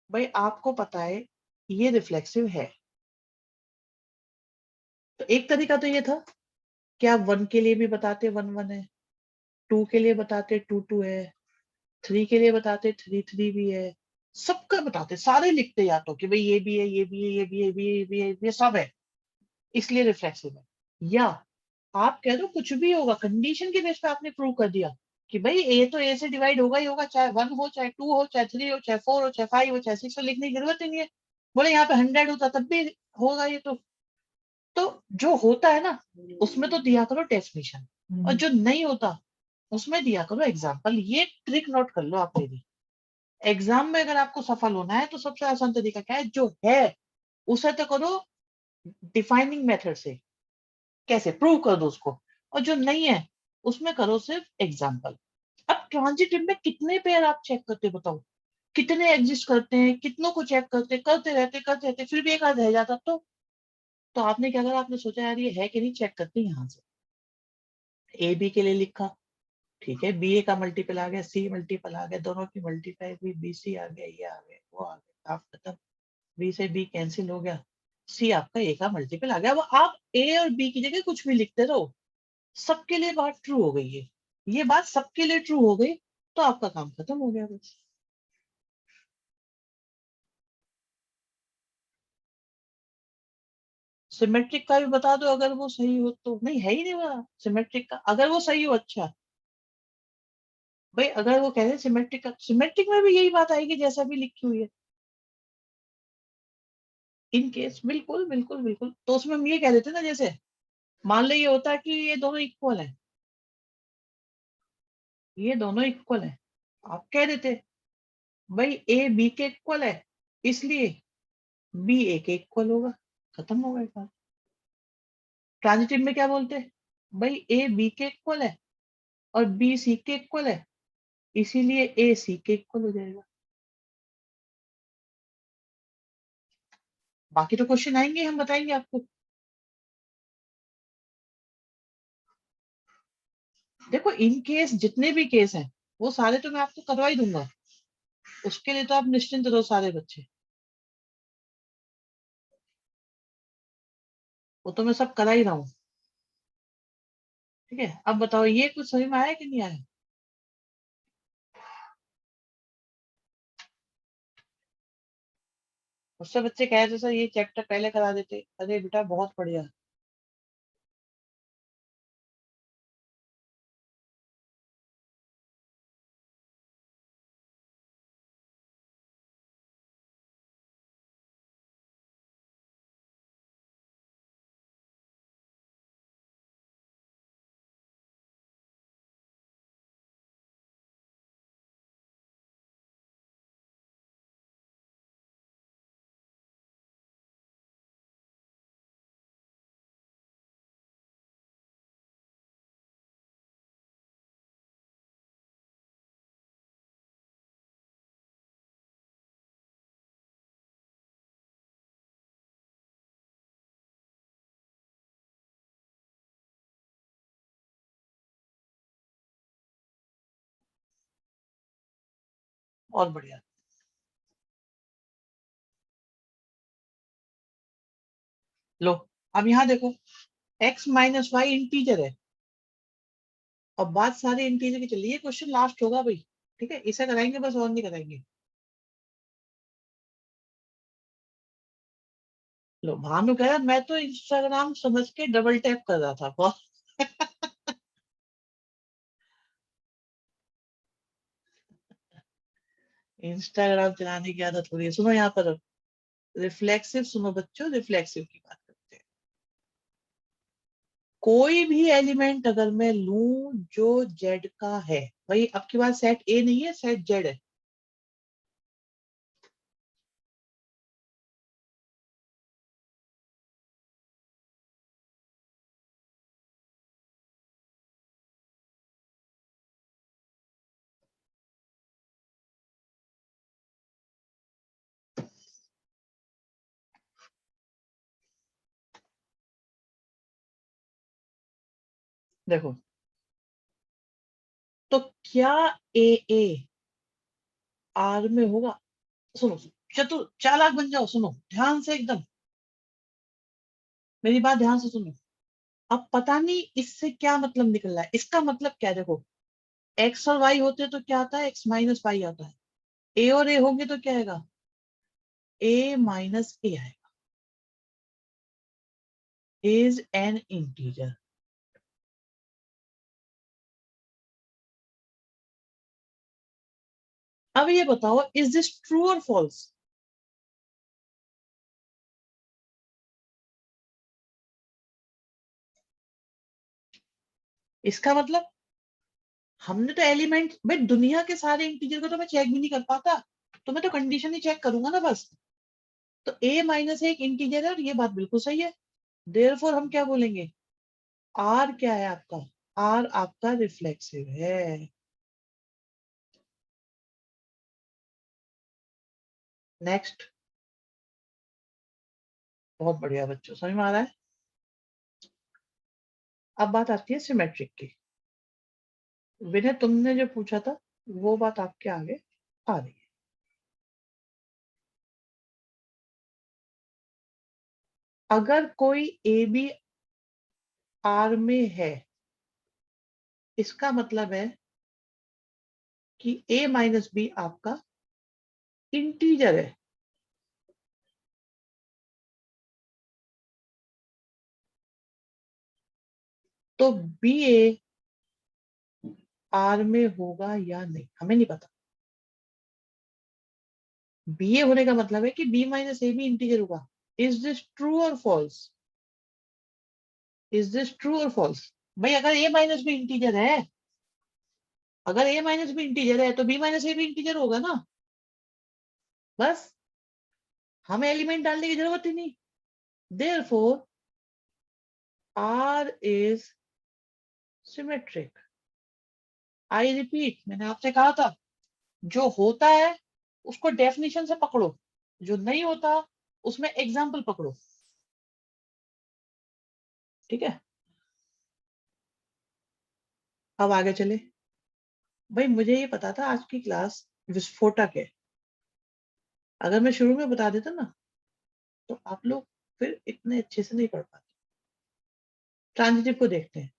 भाई आपको पता है ये रिफ्लेक्सिव है। तो एक तरीका तो ये था कि आप 1 के लिए भी बताते 1 1 है, 2 के लिए बताते 2 2 है, 3 के लिए बताते 3 3 भी है। सबका बताते, सारे लिखते या तो कि भाई ये भी है, ये भी है, ये भी है, ये भी है, ये भी है, ये सब है, इसलिए रिफ्लेक्सिव है। या आप कह दो कुछ भी होगा, कंडीशन के बेस पे आपने प्रूव कर दिया कि भाई ए तो ए से डिवाइड होगा ही होगा, चाहे 1 हो, चाहे 2 हो, चाहे 3 हो, चाहे 4 हो, चाहे 5 हो, चाहे 6 हो, लिखने की जरूरत ही नहीं है। बोले यहाँ पे 100 होता तब भी होगा ये तो जो होता है ना उसमें तो दिया करो डेफिनेशन, और जो नहीं होता उसमें दिया करो एग्जाम्पल। ये ट्रिक नोट कर लो आप मेरी। एग्जाम में अगर आपको सफल होना है तो सबसे आसान तरीका क्या है, जो है उसे तो करो डिफाइनिंग मेथड से, कैसे प्रूव कर दो उसको, और जो नहीं है उसमें करो सिर्फ एग्जाम्पल। अब ट्रांजिटिव में कितने पेयर आप चेक करते हो बताओ, कितने एग्जिस्ट करते हैं, कितनों को चेक करते रहते फिर भी एक आध रह जाता तो आपने क्या करा, आपने सोचा यार ये है कि नहीं, चेक करते हैं यहाँ से। ए बी के लिए लिखा, ठीक है, बी ए का मल्टीपल आ गया, सी मल्टीपल आ गया, दोनों की मल्टीप्लाई हुई, बी सी आ गया, ये आ गया, वो आ गया, आप खत्म। बी से बी कैंसिल हो गया, सी आपका ए का मल्टीपल आ गया। अब आप ए और बी की जगह कुछ भी लिखते रहो, सबके लिए बात ट्रू हो गई है। ये बात सबके लिए ट्रू हो गई तो आपका काम खत्म हो गया बस। सिमेट्रिक का भी बता दो अगर वो सही हो तो, नहीं है ही नहीं वाला सिमेट्रिक का, अगर वो सही हो अच्छा। भाई अगर वो कह रहे हैं सिमेट्रिक का, सिमेट्रिक में भी यही बात आएगी जैसा भी लिखी हुई है। इन केस बिल्कुल बिल्कुल बिल्कुल, तो उसमें हम ये कह देते ना, जैसे मान लो ये होता है कि ये दोनों इक्वल है, ये दोनों इक्वल है, आप कह देते भाई ए बी के इक्वल है, इसलिए बी ए के इक्वल होगा, खत्म हो गई बात। ट्रांजिटिव में क्या बोलते हैं, भाई ए बी के इक्वल है और बी सी के इक्वल है, इसीलिए ए सी के इक्वल हो जाएगा। बाकी तो क्वेश्चन आएंगे, हम बताएंगे आपको। देखो इन केस जितने भी केस हैं वो सारे तो मैं आपको करवा ही दूंगा, उसके लिए तो आप निश्चिंत रहो सारे बच्चे, वो तो मैं सब करा ही रहा हूँ। ठीक है, अब बताओ ये कुछ समझ में आया कि नहीं आया? उससे बच्चे कहे थे सर ये चैप्टर पहले करा देते, अरे बेटा बहुत बढ़िया। बहुत बढ़िया। लो अब यहाँ देखो, x माइनस वाई इंटीजर है, और बात सारी इंटीजर की चल रही है, क्वेश्चन लास्ट होगा भाई। ठीक है, इसे कराएंगे बस, और नहीं कराएंगे। लो भानु कह रहा मैं तो इंस्टाग्राम समझ के डबल टैप कर रहा था बहुत। इंस्टाग्राम चलाने की आदत हो रही है। सुनो यहाँ पर रिफ्लेक्सिव, सुनो बच्चों रिफ्लेक्सिव की बात करते हैं। कोई भी एलिमेंट अगर मैं लूं जो जेड का है, भाई अब की बात सेट ए नहीं है, सेट जेड है। देखो, तो क्या ए आर में होगा? सुनो, चतुर चालाक बन जाओ, सुनो ध्यान से एकदम, मेरी बात ध्यान से सुनो। अब पता नहीं इससे क्या मतलब निकल रहा है, इसका मतलब क्या है? देखो, एक्स और वाई होते तो क्या आता है? एक्स माइनस वाई आता है। ए और ए होंगे तो क्या आएगा? ए माइनस ए आएगा। Is an integer. अब ये बताओ, इज दिस ट्रू और फॉल्स? इसका मतलब हमने तो एलिमेंट, भाई दुनिया के सारे इंटीजर को तो मैं चेक भी नहीं कर पाता, तो मैं तो कंडीशन ही चेक करूंगा ना बस। तो ए माइनस एक इंटीजर है, और ये बात बिल्कुल सही है। देयरफॉर हम क्या बोलेंगे? आर क्या है आपका? आर आपका रिफ्लेक्सिव है। नेक्स्ट। बहुत बढ़िया बच्चों, समझ में आ रहा है? अब बात आती है सिमेट्रिक की। विनय, तुमने जो पूछा था वो बात आपके आगे आ रही है। अगर कोई ए बी आर में है, इसका मतलब है कि ए माइनस बी आपका इंटीजर है। तो बी ए आर में होगा या नहीं हमें नहीं पता। बी ए होने का मतलब है कि बी माइनस ए भी इंटीजर होगा। इज दिस ट्रू और फॉल्स? इज दिस ट्रू और फॉल्स? भाई अगर ए माइनस भी इंटीजर है, अगर ए माइनस भी इंटीजर है तो बी माइनस ए भी इंटीजर होगा ना। बस, हमें एलिमेंट डालने की जरूरत ही नहीं। Therefore R is symmetric. I repeat, मैंने आपसे कहा था, जो होता है उसको डेफिनेशन से पकड़ो, जो नहीं होता उसमें एग्जाम्पल पकड़ो। ठीक है, अब आगे चले। भाई मुझे ये पता था आज की क्लास विस्फोटक है। अगर मैं शुरू में बता देता ना, तो आप लोग फिर इतने अच्छे से नहीं पढ़ पाते। ट्रांजिटिव को देखते हैं।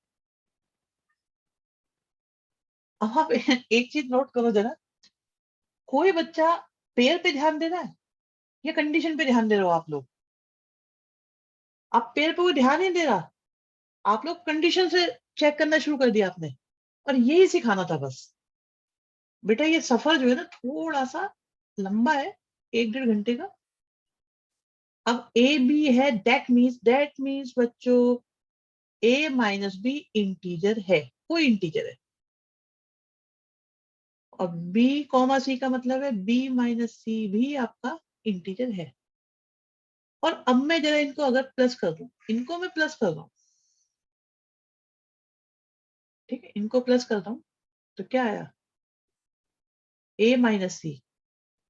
अब आप एक चीज नोट करो जरा, कोई बच्चा पेयर पे ध्यान दे रहा है या कंडीशन पे ध्यान दे रहे हो आप लोग? आप पेयर पे कोई ध्यान नहीं दे रहा, आप लोग कंडीशन से चेक करना शुरू कर दिया आपने। और यही सिखाना था बस। बेटा ये सफर जो है ना, थोड़ा सा लंबा है, 1 डेढ़ घंटे का। अब ए बी है, दैट मीन्स बच्चों ए माइनस बी इंटीजर है, कोई इंटीजर है। और बी कॉमा सी का मतलब है बी माइनस सी भी आपका इंटीजर है। और अब मैं जरा इनको अगर प्लस कर दूं, इनको मैं प्लस कर रहा हूं, ठीक है, इनको प्लस करता हूं, तो क्या आया? ए माइनस सी,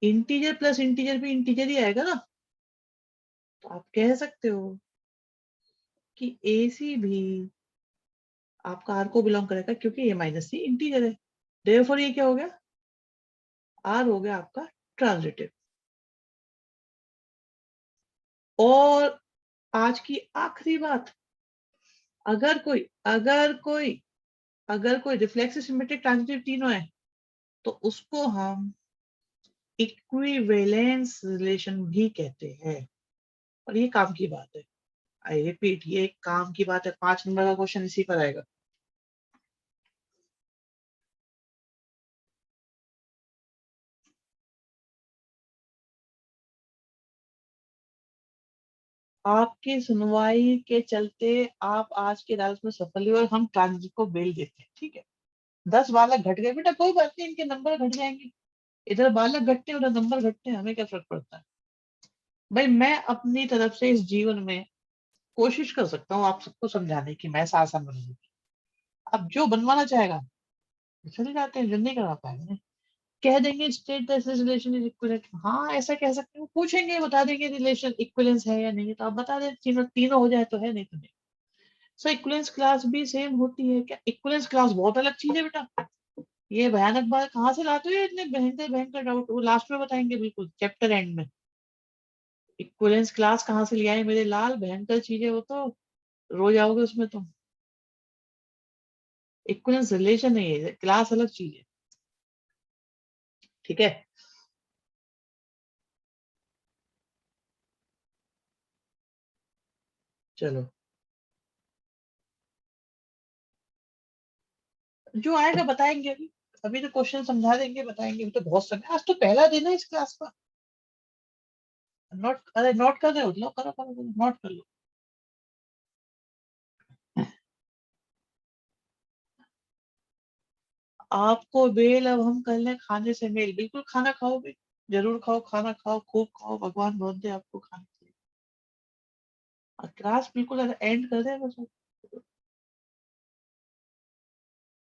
इंटीजर प्लस इंटीजर भी इंटीजर ही आएगा ना। तो आप कह सकते हो कि ए सी भी आपका आर को बिलोंग करेगा, क्योंकि ए माइनस सी इंटीजर है। देयरफॉर ये क्या हो गया? आर हो गया आपका ट्रांजिटिव। और आज की आखिरी बात, अगर कोई अगर कोई अगर कोई रिफ्लेक्सिव सिमेट्रिक ट्रांजिटिव तीनों है, तो उसको हम इक्विवेलेंस रिलेशन भी कहते हैं। और ये काम की बात है। आई रिपीट, ये एक काम की बात है। 5 नंबर का क्वेश्चन इसी पर आएगा। आपकी सुनवाई के चलते आप आज के अदालत में सफल हुए और हम ट्रांजिट को बेल देते हैं, ठीक है। 10 बालक घट गए बेटा, कोई बात नहीं, इनके नंबर घट जाएंगे। इधर बालक घटते हैं, उधर नंबर घटते हैं, हमें क्या फर्क पड़ता है? भाई मैं अपनी तरफ से इस जीवन में कोशिश कर सकता हूँ आप सबको समझाने की, मैं ऐसा आसान बनूंगी। अब जो बनवाना चाहेगा वो चले जाते हैं, जो नहीं करवा पाएगा नहीं। कह देंगे state that this relation is equivalent, हाँ ऐसा कह सकते हो। पूछेंगे, बता देंगे रिलेशन इक्विवेलेंस है या नहीं, तो आप बता दें, तीनों तीनों हो जाए तो है, नहीं तो नहीं। सो इक्विवेलेंस क्लास भी सेम होती है क्या? इक्विवेलेंस क्लास बहुत अलग चीज है बेटा। ये भयानक बात कहाँ से लाते हो ये इतने भयंकर भयंकर डाउट? वो लास्ट में बताएंगे बिल्कुल चैप्टर एंड में। इक्विवेलेंस क्लास कहाँ से ले आए मेरे लाल? भयंकर चीज है वो तो, रो जाओगे उसमें तुम। इक्विवेलेंस रिलेशन नहीं है, क्लास अलग चीज है। ठीक है। चलो, जो आएगा बताएंगे अभी। अभी तो क्वेश्चन समझा देंगे, बताएंगे। अभी तो बहुत समय, आज तो पहला दिन है इस क्लास का। नोट, अरे नोट कर रहे हो? लो करो करो करो, नोट कर लो। आपको बेल अब हम कर लें खाने से मेल। बिल्कुल खाना खाओगे, जरूर खाओ, खाना खाओ, खूब खाओ, भगवान बहुत दे आपको खाने के लिए। और क्लास बिल्कुल एंड कर दे बस।